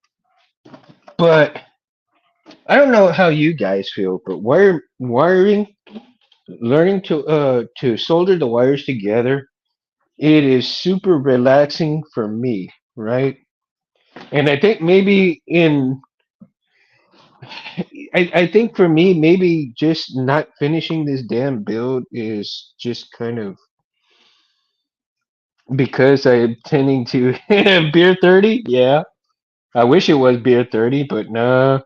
but I don't know how you guys feel, but wiring, learning to solder the wires together, it is super relaxing for me, right? And I think maybe I think for me, maybe just not finishing this damn build is just kind of because I'm tending to beer 30. Yeah, I wish it was beer 30, but no,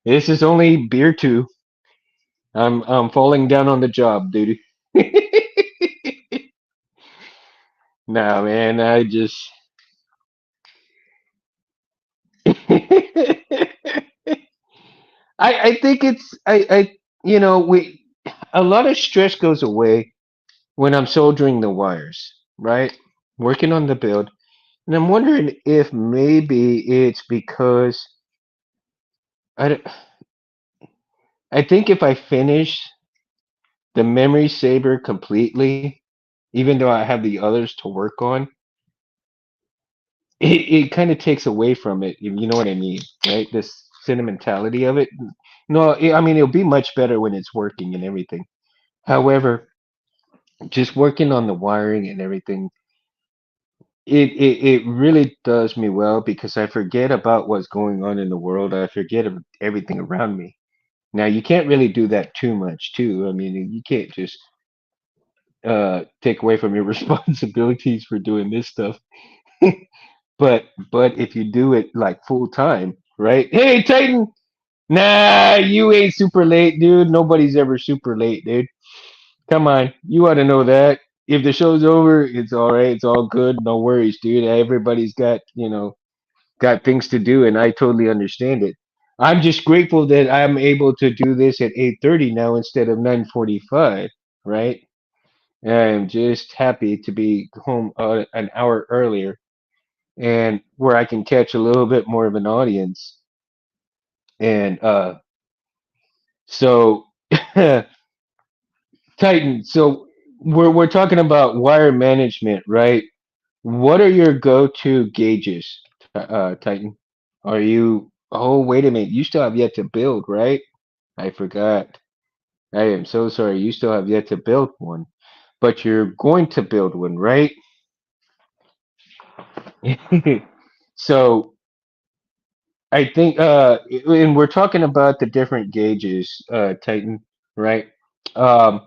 this is only beer 2. I'm falling down on the job, dude. Nah, man, I just I think I we a lot of stress goes away when I'm soldering the wires, right? Working on the build. And I'm wondering if maybe it's because I, d- I think if I finish the memory saber completely, even though I have the others to work on, it kind of takes away from it, if you know what I mean, right? This sentimentality of it. No, I mean, it'll be much better when it's working and everything. However, just working on the wiring and everything, it really does me well because I forget about what's going on in the world. I forget of everything around me. Now, you can't really do that too much, too. I mean, you can't just take away from your responsibilities for doing this stuff. But if you do it like full time, right? Hey, Titan, nah, you ain't super late, dude. Nobody's ever super late, dude. Come on, you ought to know that. If the show's over, it's all right. It's all good. No worries, dude. Everybody's got things to do, and I totally understand it. I'm just grateful that I'm able to do this at 8:30 now instead of 9:45, right? I'm just happy to be home an hour earlier and where I can catch a little bit more of an audience. And so Titan, so we're talking about wire management, right? What are your go-to gauges, Titan? Are you? Oh, wait a minute. You still have yet to build, right? I forgot. I am so sorry. You still have yet to build one, but you're going to build one, right? So I think, and we're talking about the different gauges, Titan, right? Um,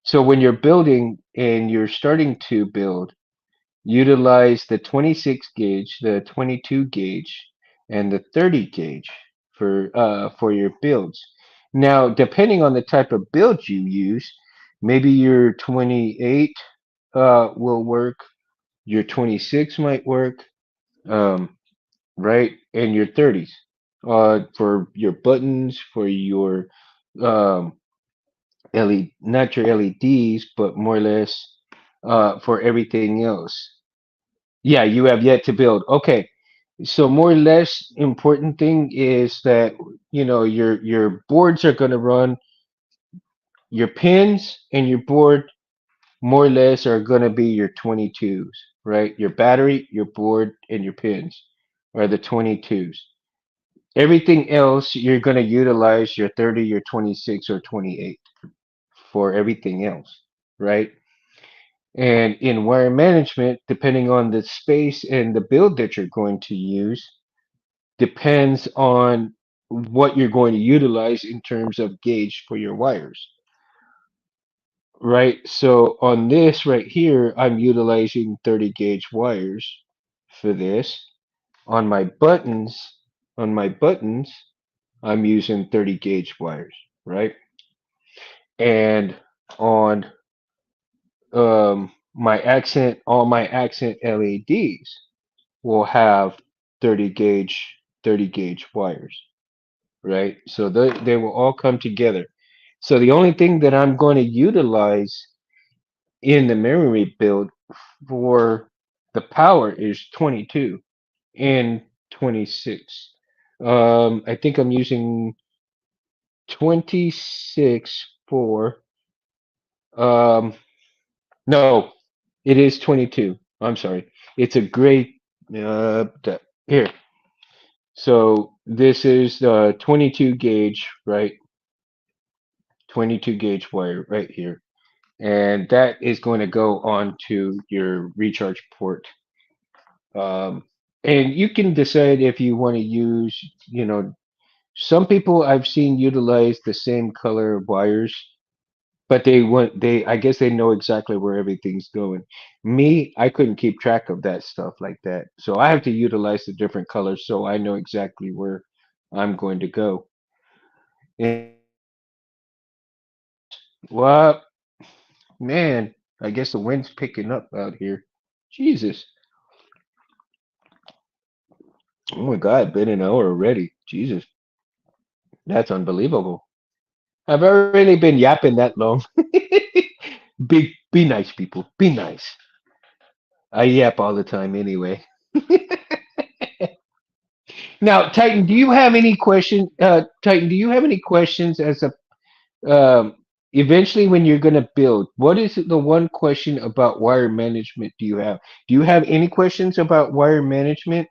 so when you're building and you're starting to build, utilize the 26 gauge, the 22 gauge, and the 30 gauge for your builds. Now, depending on the type of build you use, maybe your 28 will work, your 26 might work, um, right, and your 30s for your buttons, for your um, LED, not your LEDs, but more or less for everything else. Yeah, you have yet to build. Okay. So more or less important thing is that your boards are going to run your pins and your board more or less are going to be your 22s, right? Your battery, your board, and your pins are the 22s. Everything else you're going to utilize your 30, your 26, or 28 for everything else, right? And in wire management, depending on the space and the build that you're going to use, depends on what you're going to utilize in terms of gauge for your wires, right? So on this right here, I'm utilizing 30 gauge wires for this. On my buttons, on my buttons, I'm using 30 gauge wires, right? And on all my accent LEDs will have 30 gauge wires, right? So they will all come together. So the only thing that I'm going to utilize in the memory build for the power is 22 and 26. I think I'm using 26 for um no, it is 22. I'm sorry. It's a gray here. So this is the 22 gauge, right? 22 gauge wire right here. And that is going to go onto your recharge port. Um, and you can decide if you want to use, some people I've seen utilize the same color wires, but I guess they know exactly where everything's going. Me, I couldn't keep track of that stuff like that. So I have to utilize the different colors so I know exactly where I'm going to go. And well, man, I guess the wind's picking up out here. Jesus. Oh my God, been an hour already. Jesus. That's unbelievable. I've already been yapping that long. Be nice, people. Be nice. I yap all the time anyway. Now, Titan, do you have any question? Titan, do you have any questions as a eventually when you're going to build? What is the one question about wire management do you have? Do you have any questions about wire management?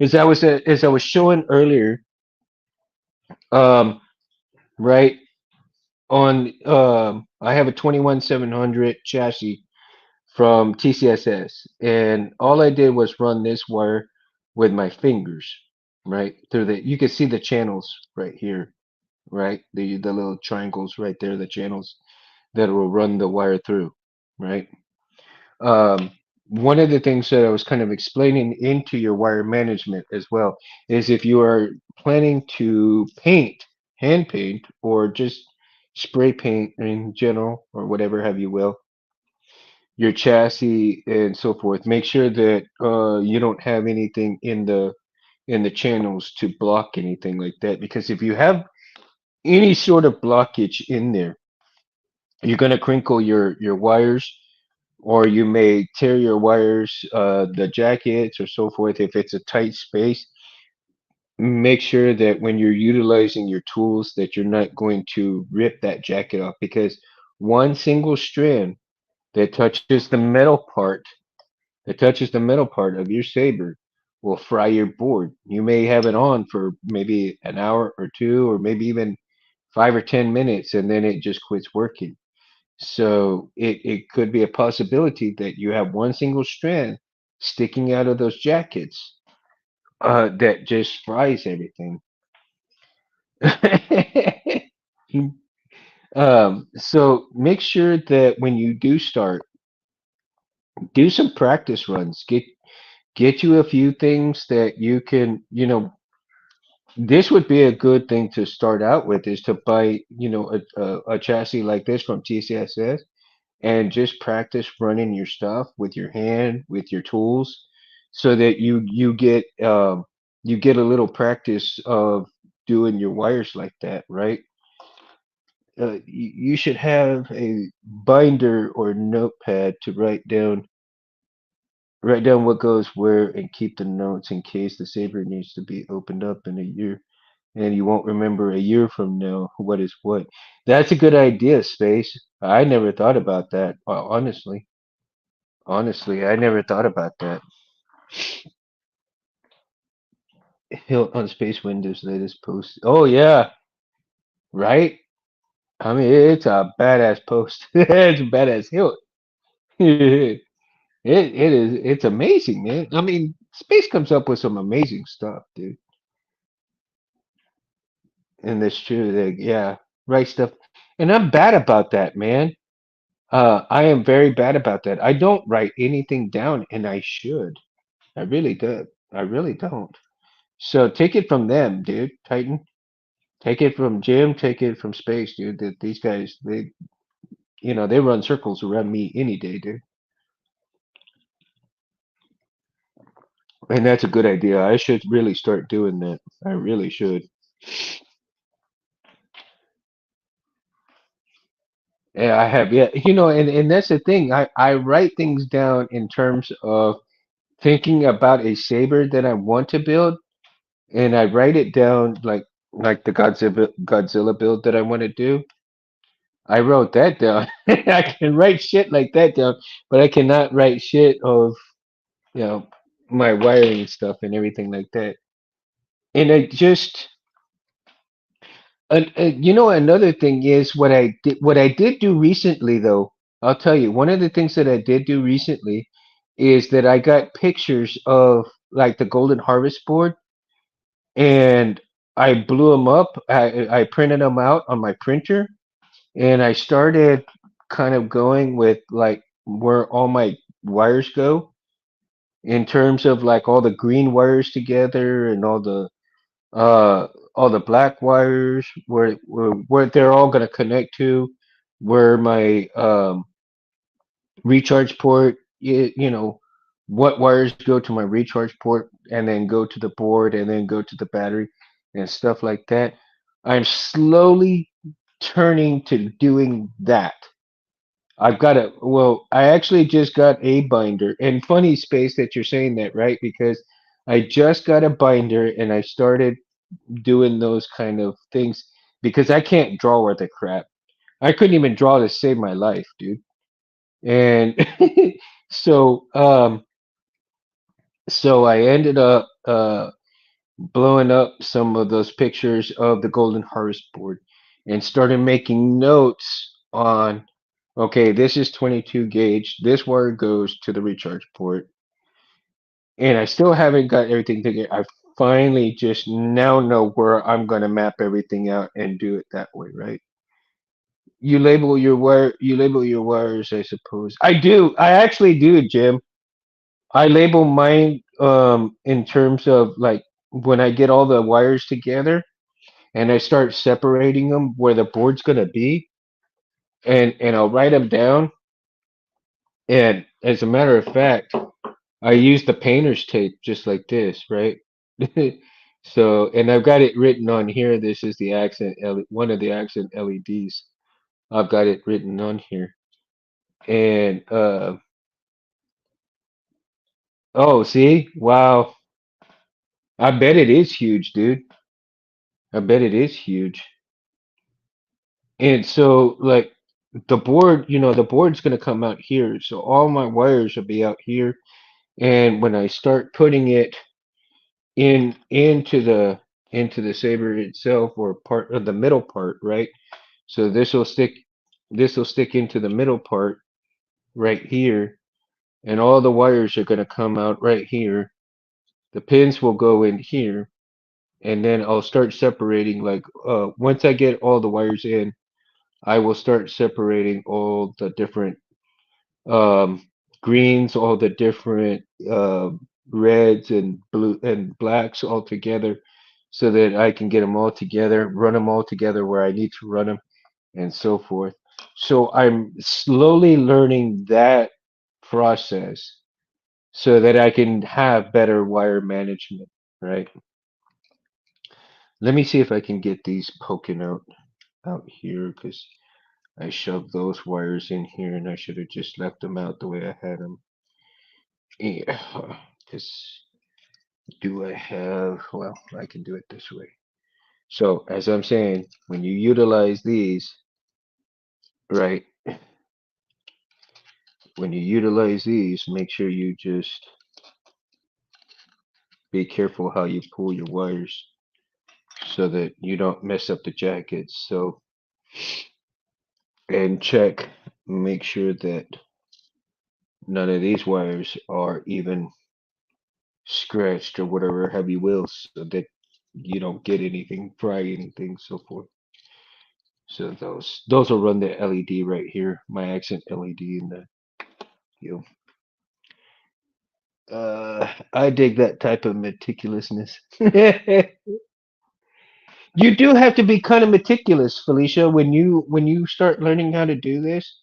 As I was showing earlier, um, right on I have a 21700 chassis from TCSS, and all I did was run this wire with my fingers, right through the. You can see the channels right here, right? The little triangles right there, the channels that will run the wire through, right? Um, One of the things that I was kind of explaining into your wire management as well is if you are planning to paint, hand paint, or just spray paint in general, or whatever have you will, your chassis and so forth, make sure that you don't have anything in the channels to block anything like that. Because if you have any sort of blockage in there, you're going to crinkle your wires, or you may tear your wires, the jackets or so forth. If it's a tight space, make sure that when you're utilizing your tools that you're not going to rip that jacket off, because one single strand that touches the metal part of your saber will fry your board. You may have it on for maybe an hour or two, or maybe even 5 or 10 minutes, and then it just quits working. So it could be a possibility that you have one single strand sticking out of those jackets that just fries everything. So make sure that when you do start, do some practice runs. Get you a few things that you can, this would be a good thing to start out with, is to buy, a chassis like this from TCSS, and just practice running your stuff with your hand, with your tools, so that you get a little practice of doing your wires like that, right? You should have a binder or notepad to write down what goes where, and keep the notes in case the saber needs to be opened up in a year, and you won't remember a year from now what is what. That's a good idea, Space. I never thought about that, honestly. Honestly, I never thought about that. Hilt on Space Windows latest post. Oh yeah, right? I mean, it's a badass post. It's a badass hilt. It is. It's amazing, man. I mean, Space comes up with some amazing stuff, dude. And that's true. Yeah, right stuff. And I'm bad about that, man. I am very bad about that. I don't write anything down, and I should. I really do. I really don't. So take it from them, dude. Titan. Take it from Jim, take it from Space, dude. That these guys, they run circles around me any day, dude. And that's a good idea. I should really start doing that. I really should. Yeah, I have. Yeah, and that's the thing. I write things down in terms of thinking about a saber that I want to build, and I write it down like the Godzilla build that I want to do. I wrote that down. I can write shit like that down, but I cannot write shit of you know my wiring stuff and everything like that. And I just another thing is what I did do recently though. I'll tell you, one of the things that I did do recently is that I got pictures of like the Golden Harvest board and I blew them up. I printed them out on my printer and I started kind of going with like where all my wires go in terms of like all the green wires together and uh all the black wires where they're all going to connect to where my recharge port what wires go to my recharge port and then go to the board and then go to the battery and stuff like that. I'm slowly turning to doing that. I actually just got a binder. And funny space that you're saying that, right? Because I just got a binder and I started doing those kind of things because I can't draw worth a crap. I couldn't even draw to save my life, dude. And so so I ended up blowing up some of those pictures of the Golden Harvest board and started making notes on okay, this is 22 gauge. This wire goes to the recharge port. And I still haven't got everything together. I finally just now know where I'm going to map everything out and do it that way, right? You label your wires, I suppose. I do. I actually do, Jim. I label mine in terms of like when I get all the wires together and I start separating them where the board's going to be and I'll write them down and as a matter of fact, I use the painter's tape just like this, right? So, and I've got it written on here. This is the one of the accent LEDs. I've got it written on here. And oh, see? Wow. I bet it is huge, dude. I bet it is huge. And so like the board's gonna come out here. So all my wires will be out here. And when I start putting it into the saber itself or part of the middle part, right? So this will stick into the middle part right here, and all the wires are going to come out right here. The pins will go in here, and then I'll start separating like once I get all the wires in, I will start separating all the different um, greens, all the different reds and blue and blacks all together so that I can get them all together, run them all together where I need to run them, and so forth. So I'm slowly learning that process so that I can have better wire management, right? Let me see if I can get these poking out here because I shoved those wires in here and I should have just left them out the way I had them. Yeah, because do I have, well, I can do it this way. So, as I'm saying, when you utilize these, right, when you utilize these, make sure you just be careful how you pull your wires so that you don't mess up the jackets. So, and check, make sure that none of these wires are even scratched or whatever, have you will, so that you don't get anything, fry anything, so forth. So those will run the LED right here, my accent LED in the you I dig that type of meticulousness. You do have to be kind of meticulous, Felicia, when you start learning how to do this.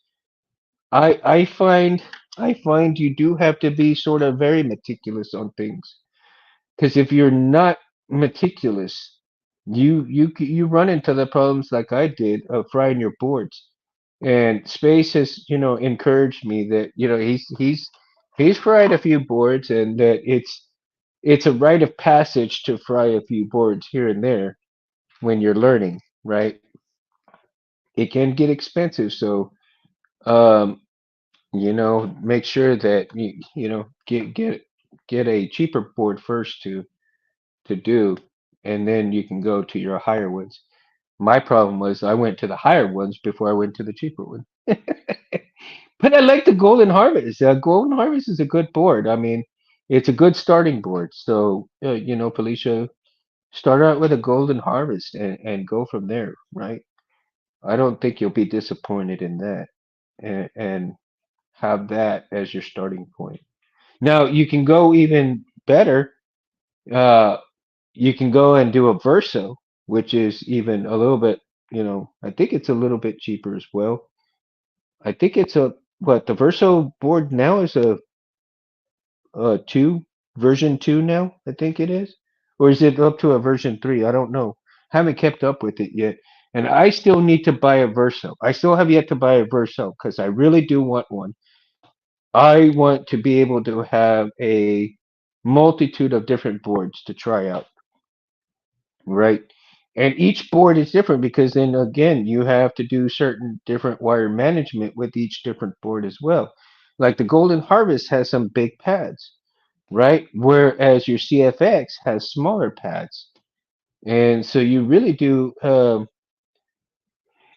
I find I find you do have to be sort of very meticulous on things. Because if you're not meticulous, you run into the problems like I did of frying your boards. And Space has, encouraged me that, he's fried a few boards and that it's a rite of passage to fry a few boards here and there when you're learning, right? It can get expensive, so um, make sure that get a cheaper board first to do, and then you can go to your higher ones. My problem was I went to the higher ones before I went to the cheaper one. But I like the Golden Harvest. Golden Harvest is a good board. I mean, it's a good starting board. So, Felicia, start out with a Golden Harvest and go from there, right? I don't think you'll be disappointed in that, and have that as your starting point. Now, you can go even better. Uh, you can go and do a Verso, which is even a little bit, I think it's a little bit cheaper as well. I think it's what the Verso board now is two version two now. I think it is, or is it up to a version three? I don't know. Haven't kept up with it yet, and I still need to buy a Verso. I still have yet to buy a Verso because I really do want one. I want to be able to have a multitude of different boards to try out, right? And each board is different because then again, you have to do certain different wire management with each different board as well. Like the Golden Harvest has some big pads, right? Whereas your CFX has smaller pads. And so you really do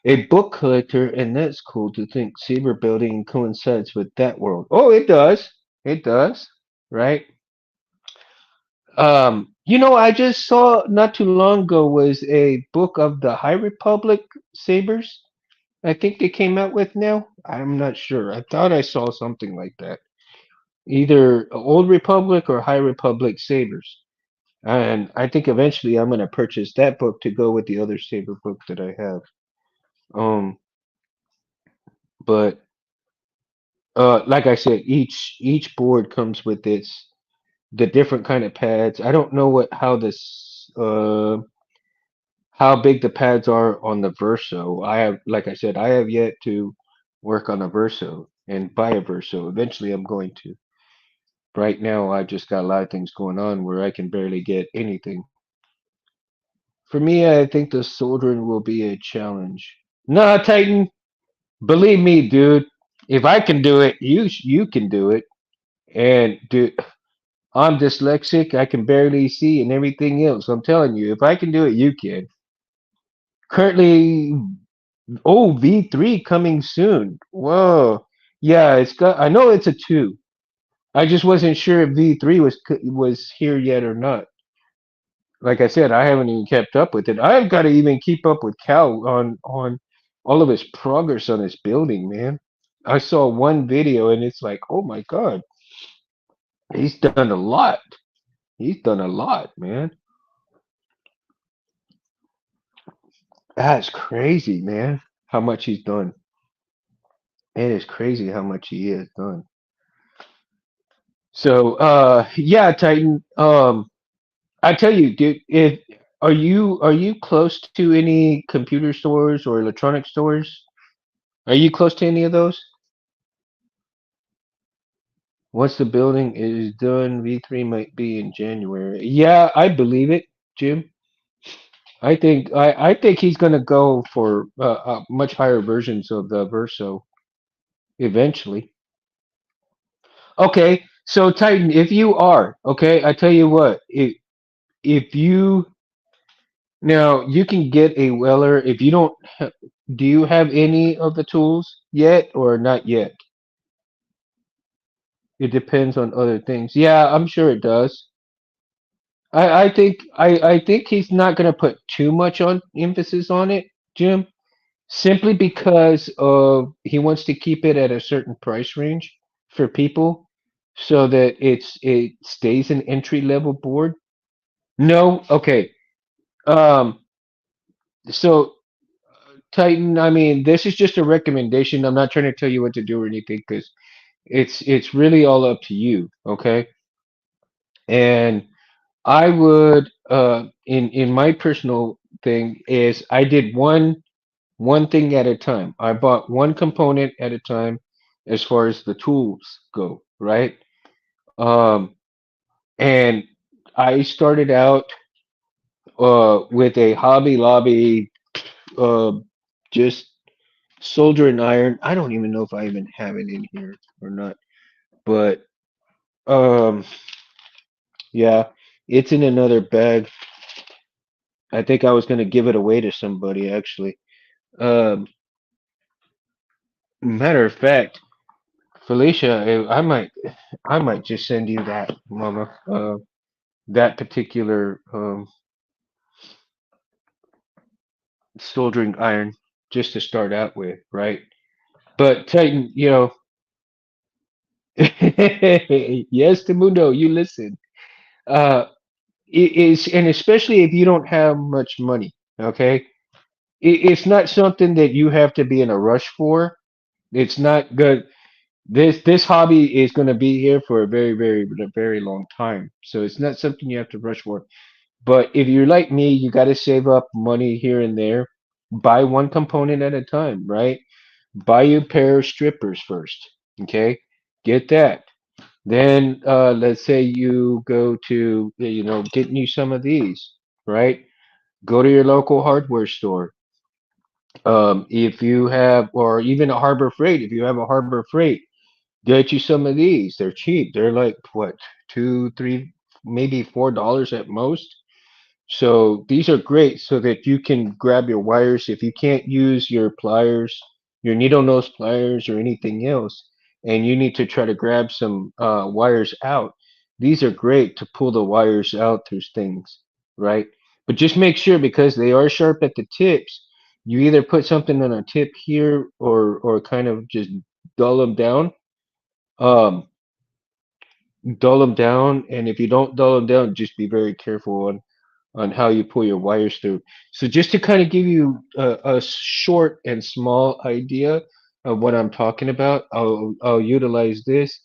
a book collector, and that's cool to think saber building coincides with that world. Oh, it does. It does, right? I just saw not too long ago was a book of the High Republic sabers. I think they came out with now. I'm not sure. I thought I saw something like that. Either Old Republic or High Republic sabers. And I think eventually I'm going to purchase that book to go with the other saber book that I have. Um, but like I said, each board comes with the different kind of pads. I don't know how big the pads are on the Verso. Like I said, I have yet to work on a Verso and buy a Verso. Eventually, I'm going to. Right now, I just got a lot of things going on where I can barely get anything. For me, I think the soldering will be a challenge. Nah, Titan, believe me, dude. If I can do it, you can do it. And dude, I'm dyslexic. I can barely see and everything else. I'm telling you, if I can do it, you can. Currently, oh, V3 coming soon. Whoa. Yeah, it's got. I know it's a two. I just wasn't sure if V3 was here yet or not. Like I said, I haven't even kept up with it. I've got to even keep up with Cal on all of his progress on his building, man. I saw one video and it's like, oh my god, he's done a lot. He's done a lot, man. That's crazy, man. How much he's done. It is crazy how much he has done. So, yeah, Titan. I tell you, dude, if are you close to any computer stores or electronic stores? Are you close to any of those? Once the building is done, V3 might be in January. Yeah, I believe it, Jim. I think he's gonna go for much higher versions of the Verso eventually. Okay, so Titan, if you are okay, I tell you what, if you now you can get a weller if you don't. Do you have any of the tools yet or not yet? It depends on other things. Yeah, I'm sure it does. I think he's not gonna put too much on emphasis on it, Jim, simply because of he wants to keep it at a certain price range for people so that it stays an entry level board. No, okay. Um, So Titan, I mean, this is just a recommendation. I'm not trying to tell you what to do or anything because it's really all up to you, okay? And I would in my personal thing is I did one thing at a time. I bought one component at a time as far as the tools go, right? Um, and I started out with a Hobby Lobby, uh, just solder and iron. I don't even know if I even have it in here or not, but um, yeah, it's in another bag. I think I was gonna give it away to somebody actually. Um, Matter of fact, Felicia, I might just send you that, Mama. That particular soldering iron, just to start out with, right? But Titan, yes, Tamundo, you listen. Uh, it is, and especially if you don't have much money, okay? It's not something that you have to be in a rush for. It's not good. This hobby is going to be here for a very long time. So it's not something you have to rush for. But if you're like me, you got to save up money here and there. Buy one component at a time, right? Buy you a pair of strippers first, okay? Get that. Then let's say you go to, getting you some of these, right? Go to your local hardware store. If you have, or even a Harbor Freight, if you have a Harbor Freight, get you some of these. They're cheap. They're like what, two, three, maybe $4 at most. So these are great so that you can grab your wires. If you can't use your pliers, your needle nose pliers or anything else, and you need to try to grab some wires out, these are great to pull the wires out through things, right? But just make sure because they are sharp at the tips, you either put something on a tip here or kind of just dull them down. Um, Dull them down, and if you don't dull them down, just be very careful on how you pull your wires through. So just to kind of give you a short and small idea of what I'm talking about, I'll utilize this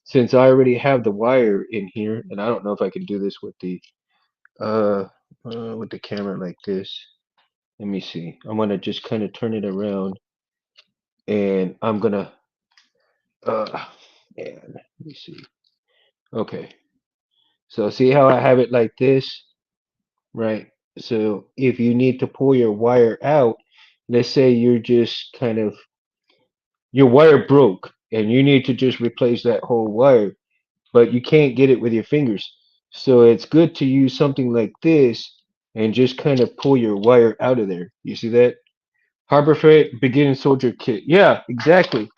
since I already have the wire in here, and I don't know if I can do this uh, with the camera like this. Let me see. I'm gonna just kind of turn it around, and I'm gonna uh, man, let me see. Okay, so see how I have it like this? Right. So if you need to pull your wire out, let's say you're just kind of, your wire broke and you need to just replace that whole wire, but you can't get it with your fingers. So it's good to use something like this and just kind of pull your wire out of there. You see that? Harbor Freight beginning soldier kit. Yeah, exactly.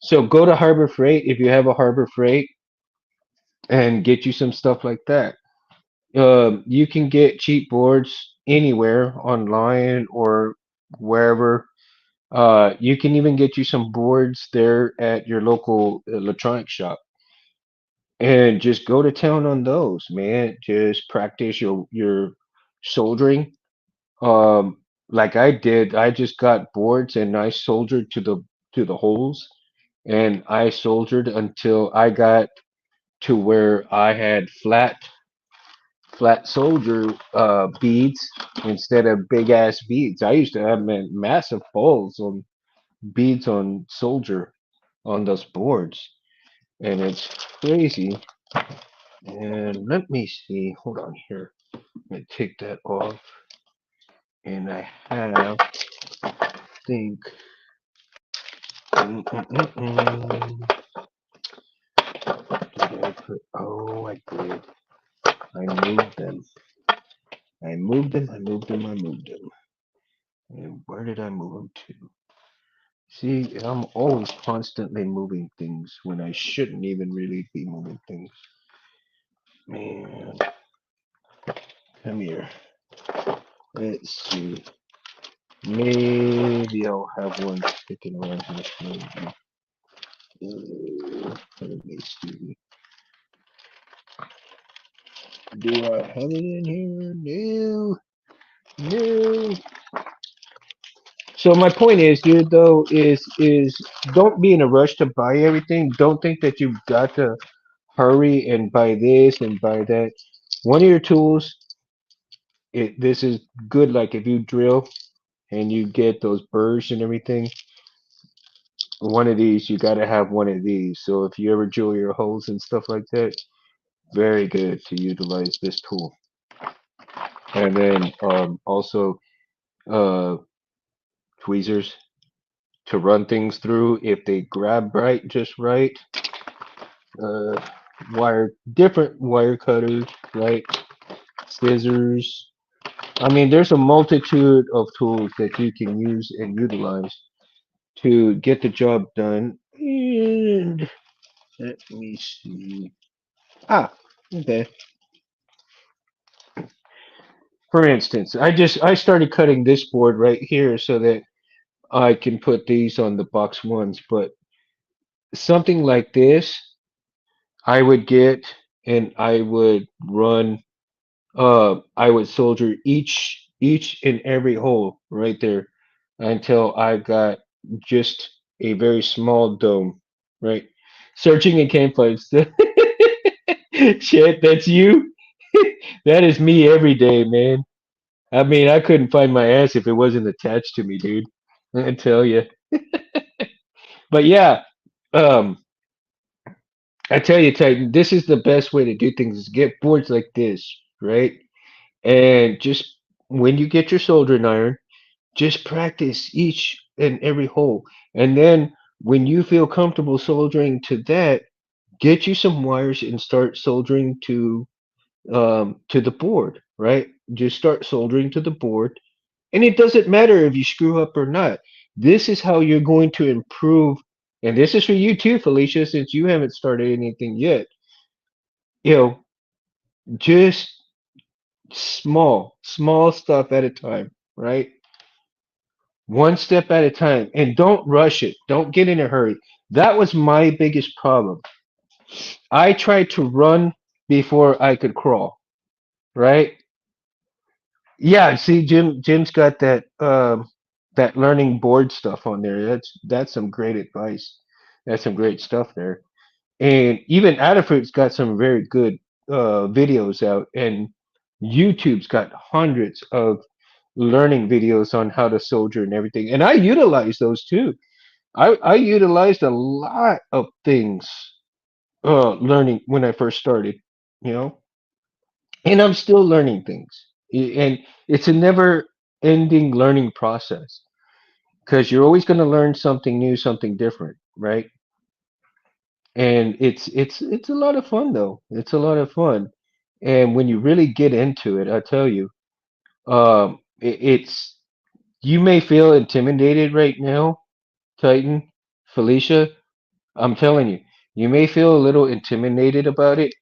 So go to Harbor Freight if you have a Harbor Freight and get you some stuff like that. You can get cheap boards anywhere online or wherever. You can even get you some boards there at your local electronic shop and just go to town on those, man. Just practice your soldering. Like I did, I just got boards and I soldered to the holes and I soldered until I got to where I had flat soldier beads instead of big ass beads. I used to have massive holes on beads on soldier on those boards, and it's crazy. And let me see. Hold on here. Let me take that off. And I have think. Mm, mm, mm, mm. Did I put? Oh, I did. I moved them. I moved them. I moved them. I moved them. And where did I move them to? See, I'm always constantly moving things when I shouldn't even really be moving things. Man, come here. Let's see. Maybe I'll have one sticking around here. Maybe. Let me see. Do I have it in here? No. No. So my point is, dude, though, is don't be in a rush to buy everything. Don't think that you've got to hurry and buy this and buy that. One of your tools, this is good. Like if you drill and you get those burrs and everything, one of these you got to have one of these. So if you ever drill your holes and stuff like that, very good to utilize this tool. And then also uh, tweezers to run things through if they grab right, just right. Uh, different wire cutters, right? Scissors. I mean, there's a multitude of tools that you can use and utilize to get the job done. And let me see. Ah, okay. For instance, I started cutting this board right here so that I can put these on the box ones, but something like this, I would get and I would run I would solder each and every hole right there until I got just a very small dome, right? Searching in campfires. Shit, that's you? That is me every day, man. I mean, I couldn't find my ass if it wasn't attached to me, dude. I tell you. But yeah, um, I tell you, Titan, this is the best way to do things is get boards like this, right? And just when you get your soldering iron, just practice each and every hole. And then when you feel comfortable soldering to that, get you some wires and start soldering to the board, right? Just start soldering to the board. And it doesn't matter if you screw up or not. This is how you're going to improve. And this is for you too, Felicia, since you haven't started anything yet. You know, just small stuff at a time, right? One step at a time. And don't rush it. Don't get in a hurry. That was my biggest problem. I tried to run before I could crawl, right? Yeah, see, Jim's got that learning board stuff on there. That's some great advice. That's some great stuff there. And even Adafruit's got some very good videos out, and YouTube's got hundreds of learning videos on how to soldier and everything. And I utilize those too. I utilized a lot of things learning when I first started, you know, and I'm still learning things. And it's a never ending learning process because you're always going to learn something new, something different, right? And it's a lot of fun though. It's a lot of fun. And when you really get into it, I tell you, it's you may feel intimidated right now, Titan, Felicia. I'm telling you, you may feel a little intimidated about it,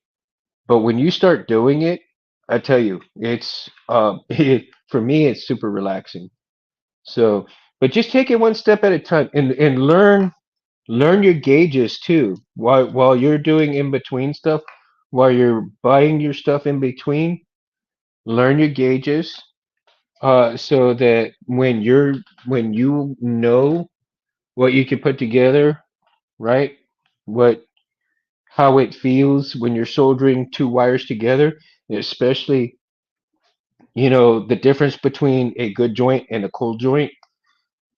but when you start doing it, I tell you, it's for me, it's super relaxing. So, but just take it one step at a time and learn your gauges too. While you're doing in between stuff, while you're buying your stuff in between, learn your gauges. So that when you know what you can put together, right? What how it feels when you're soldering two wires together, especially the difference between a good joint and a cold joint.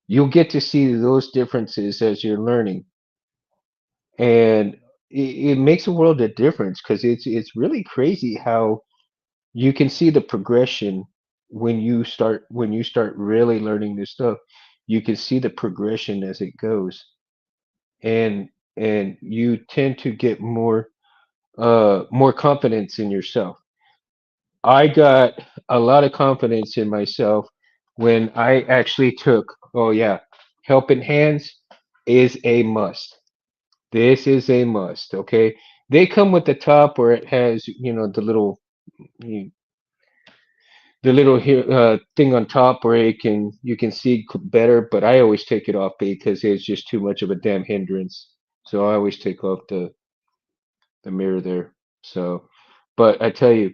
You'll get to see those differences as you're learning, and it makes a world of difference because it's really crazy how you can see the progression when you start really learning this stuff. You can see the progression as it goes, and you tend to get more confidence in yourself. I got a lot of confidence in myself when I actually took, oh yeah, helping hands is a must. This is a must, okay? They come with the top where it has, you- the little here thing on top where you can see better, but I always take it off because it's just too much of a damn hindrance. So I always take off the mirror there. So, but I tell you,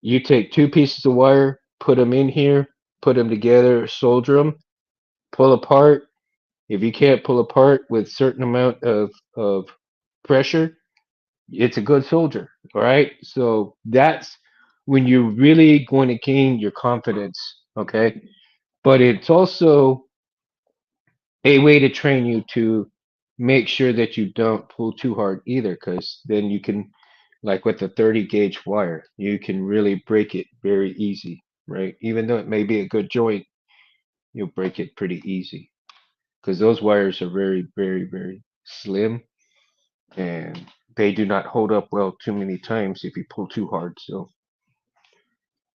you take two pieces of wire, put them in here, put them together, solder them. pull apart. If you can't pull apart with certain amount of pressure, it's a good soldier. All right. So that's when you're really going to gain your confidence. Okay. But it's also a way to train you to make sure that you don't pull too hard either, because then you can, like with the 30 gauge wire, you can really break it very easy, right? Even though it may be a good joint, you'll break it pretty easy because those wires are very, very, very slim and they do not hold up well too many times if you pull too hard. So,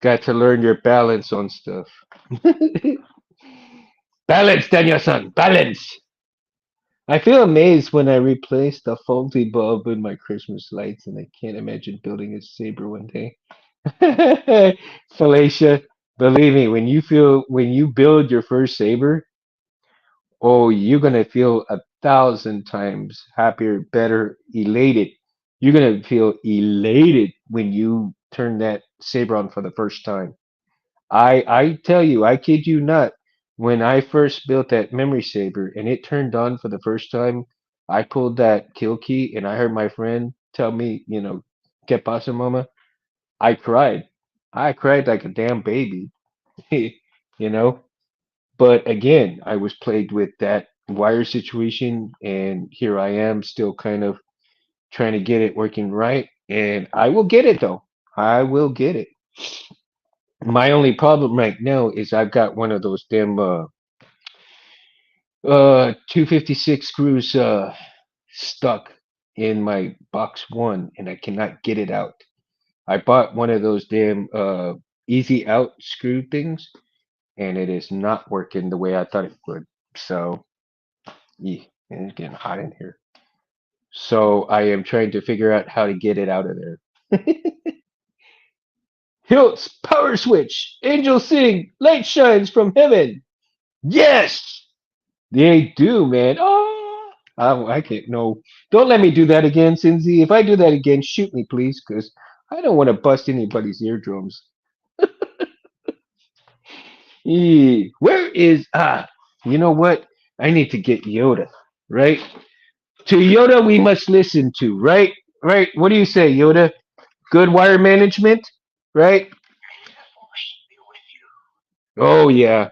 got to learn your balance on stuff. Balance, Daniel-san, balance. I feel amazed when I replace the faulty bulb in my Christmas lights, and I can't imagine building a saber one day. Felicia, believe me, when you build your first saber, oh, you're gonna feel 1,000 times happier, better, elated. You're gonna feel elated when you turn that saber on for the first time. I tell you, I kid you not. When I first built that memory saber and it turned on for the first time, I pulled that kill key and I heard my friend tell me, "Que pasa, mama?" I cried. I cried like a damn baby, you know. But again, I was plagued with that wire situation, and here I am still kind of trying to get it working right. And I will get it though. I will get it. My only problem right now is I've got one of those damn 256 screws stuck in my box one and I cannot get it out. I bought one of those damn easy out screw things and it is not working the way I thought it would. So, yeah, and it's getting hot in here. So I am trying to figure out how to get it out of there. Hilt's power switch. Angels sing. Light shines from heaven. Yes. They do, man. Oh, I can't. No, don't let me do that again, Cindy. If I do that again, shoot me, please, because I don't want to bust anybody's eardrums. Where is You know what? I need to get Yoda, right? To Yoda, we must listen to, right? Right? What do you say, Yoda? Good wire management, right? Oh yeah,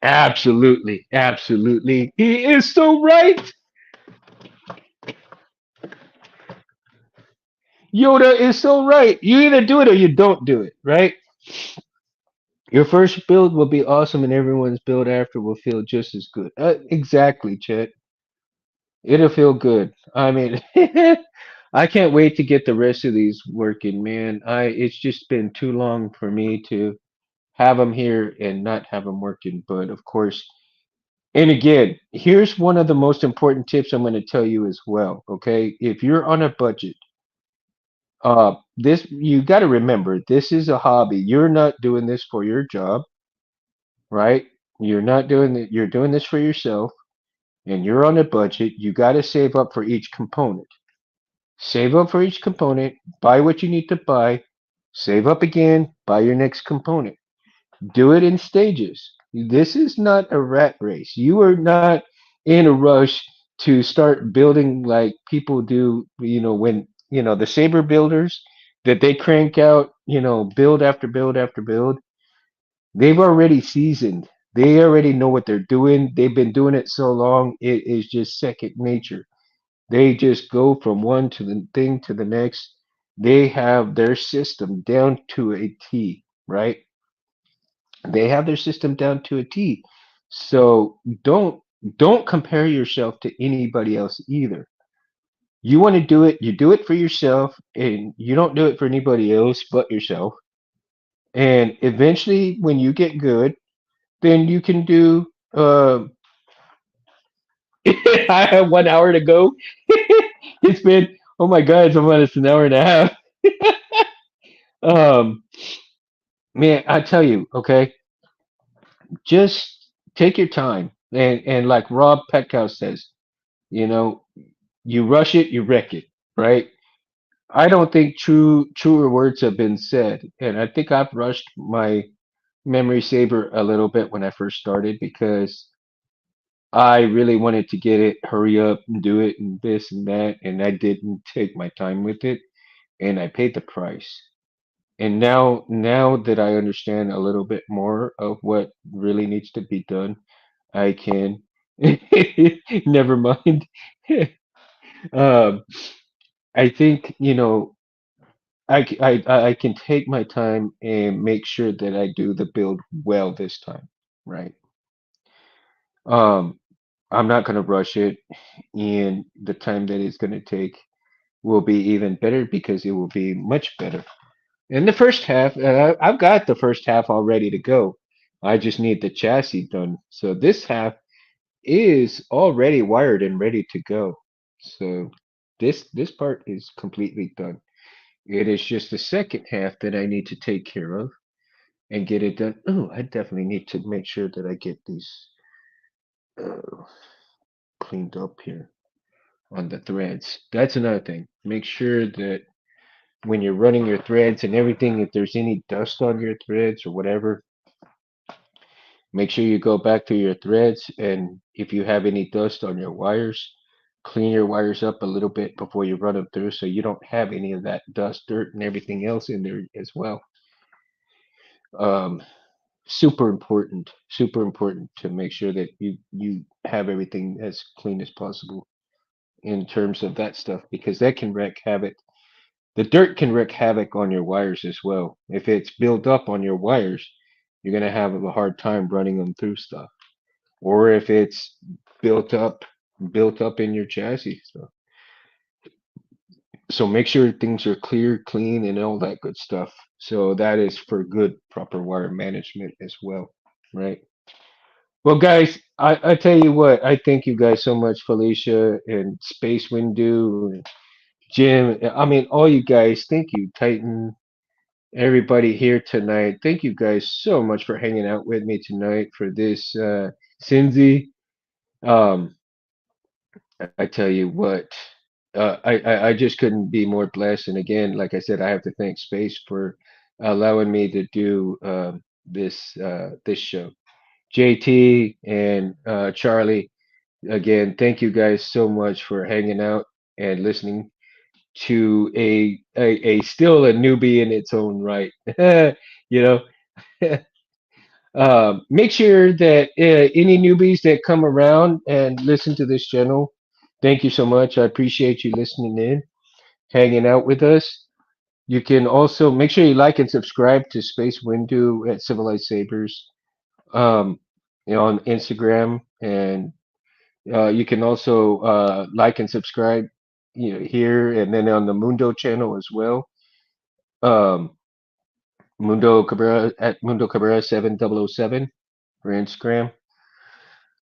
absolutely, absolutely. He is so right. Yoda is so right. You either do it or you don't do it, right? Your first build will be awesome, and everyone's build after will feel just as good. Exactly, Chet. It'll feel good. I mean, I can't wait to get the rest of these working, man. It's just been too long for me to have them here and not have them working. But of course, and again, here's one of the most important tips I'm going to tell you as well. Okay, if you're on a budget, this you got to remember, this is a hobby. You're not doing this for your job, right? You're not doing it. You're doing this for yourself, and you're on a budget. You got to save up for each component. Save up for each component. Buy what you need to buy. Save up again. Buy your next component. Do it in stages. This is not a rat race. You are not in a rush to start building like people do, when, the saber builders that they crank out, build after build after build. They've already seasoned. They already know what they're doing. They've been doing it so long, it is just second nature. They just go from one to the thing to the next. They have their system down to a T, right? They have their system down to a T. So don't compare yourself to anybody else either. You want to do it, you do it for yourself, and you don't do it for anybody else but yourself. And eventually, when you get good, then you can do. I have 1 hour to go. It's been, oh my God, it's almost an hour and a half. Um, man, I tell you, okay, just take your time, and like Rob Petkow says, you know, you rush it, you wreck it, right? I don't think truer words have been said, and I think I've rushed my memory saver a little bit when I first started because I really wanted to get it, hurry up and do it, and this and that, and I didn't take my time with it, and I paid the price. And now that I understand a little bit more of what really needs to be done, I can never mind. um, I think, I can take my time and make sure that I do the build well this time, right? Um, I'm not going to rush it, and the time that it's going to take will be even better because it will be much better. In the first half, I've got the first half all ready to go. I just need the chassis done. So this half is already wired and ready to go. So this part is completely done. It is just the second half that I need to take care of and get it done. Oh, I definitely need to make sure that I get these uh, cleaned up here on the threads. That's another thing. Make sure that when you're running your threads and everything, if there's any dust on your threads or whatever, make sure you go back to your threads. And if you have any dust on your wires, clean your wires up a little bit before you run them through so you don't have any of that dust, dirt, and everything else in there as well. Um, super important to make sure that you have everything as clean as possible in terms of that stuff because that can wreak havoc. The dirt can wreak havoc on your wires as well. If it's built up on your wires, you're gonna have a hard time running them through stuff. Or if it's built up built up in your chassis. So make sure things are clear, clean, and all that good stuff. So that is for good, proper wire management as well, right? Well, guys, I tell you what, I thank you guys so much, Felicia and Space Windu, and Jim. I mean, all you guys. Thank you, Titan. Everybody here tonight. Thank you guys so much for hanging out with me tonight for this Cindy. Um, I tell you what, I just couldn't be more blessed. And again, like I said, I have to thank Space for allowing me to do this show. JT and Charlie, again, thank you guys so much for hanging out and listening to a still a newbie in its own right. You know, make sure that any newbies that come around and listen to this channel, thank you so much. I appreciate you listening in, hanging out with us. You can also make sure you like and subscribe to Space Window at Civilized Sabers, um, on Instagram, and you can also like and subscribe, here and then on the Mundo channel as well. Um, Mundo Cabrera at Mundo Cabrera 7007 for Instagram.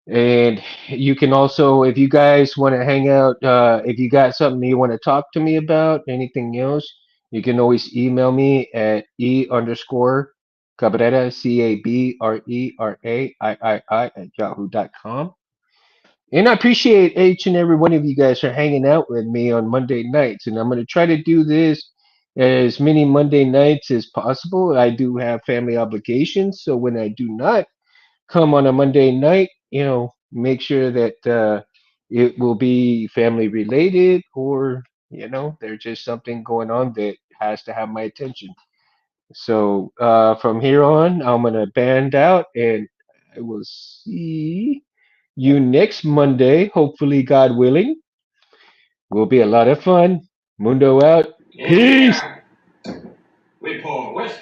And you can also, if you guys want to hang out, if you got something you want to talk to me about, anything else, you can always email me at e_Cabrera, CABRERAIII at yahoo.com. And I appreciate each and every one of you guys for hanging out with me on Monday nights. And I'm going to try to do this as many Monday nights as possible. I do have family obligations. So when I do not come on a Monday night, make sure that it will be family related or, there's just something going on that has to have my attention. So from here on, I'm going to band out and I will see you next Monday. Hopefully, God willing, will be a lot of fun. Mundo out. And Peace. yeah, report.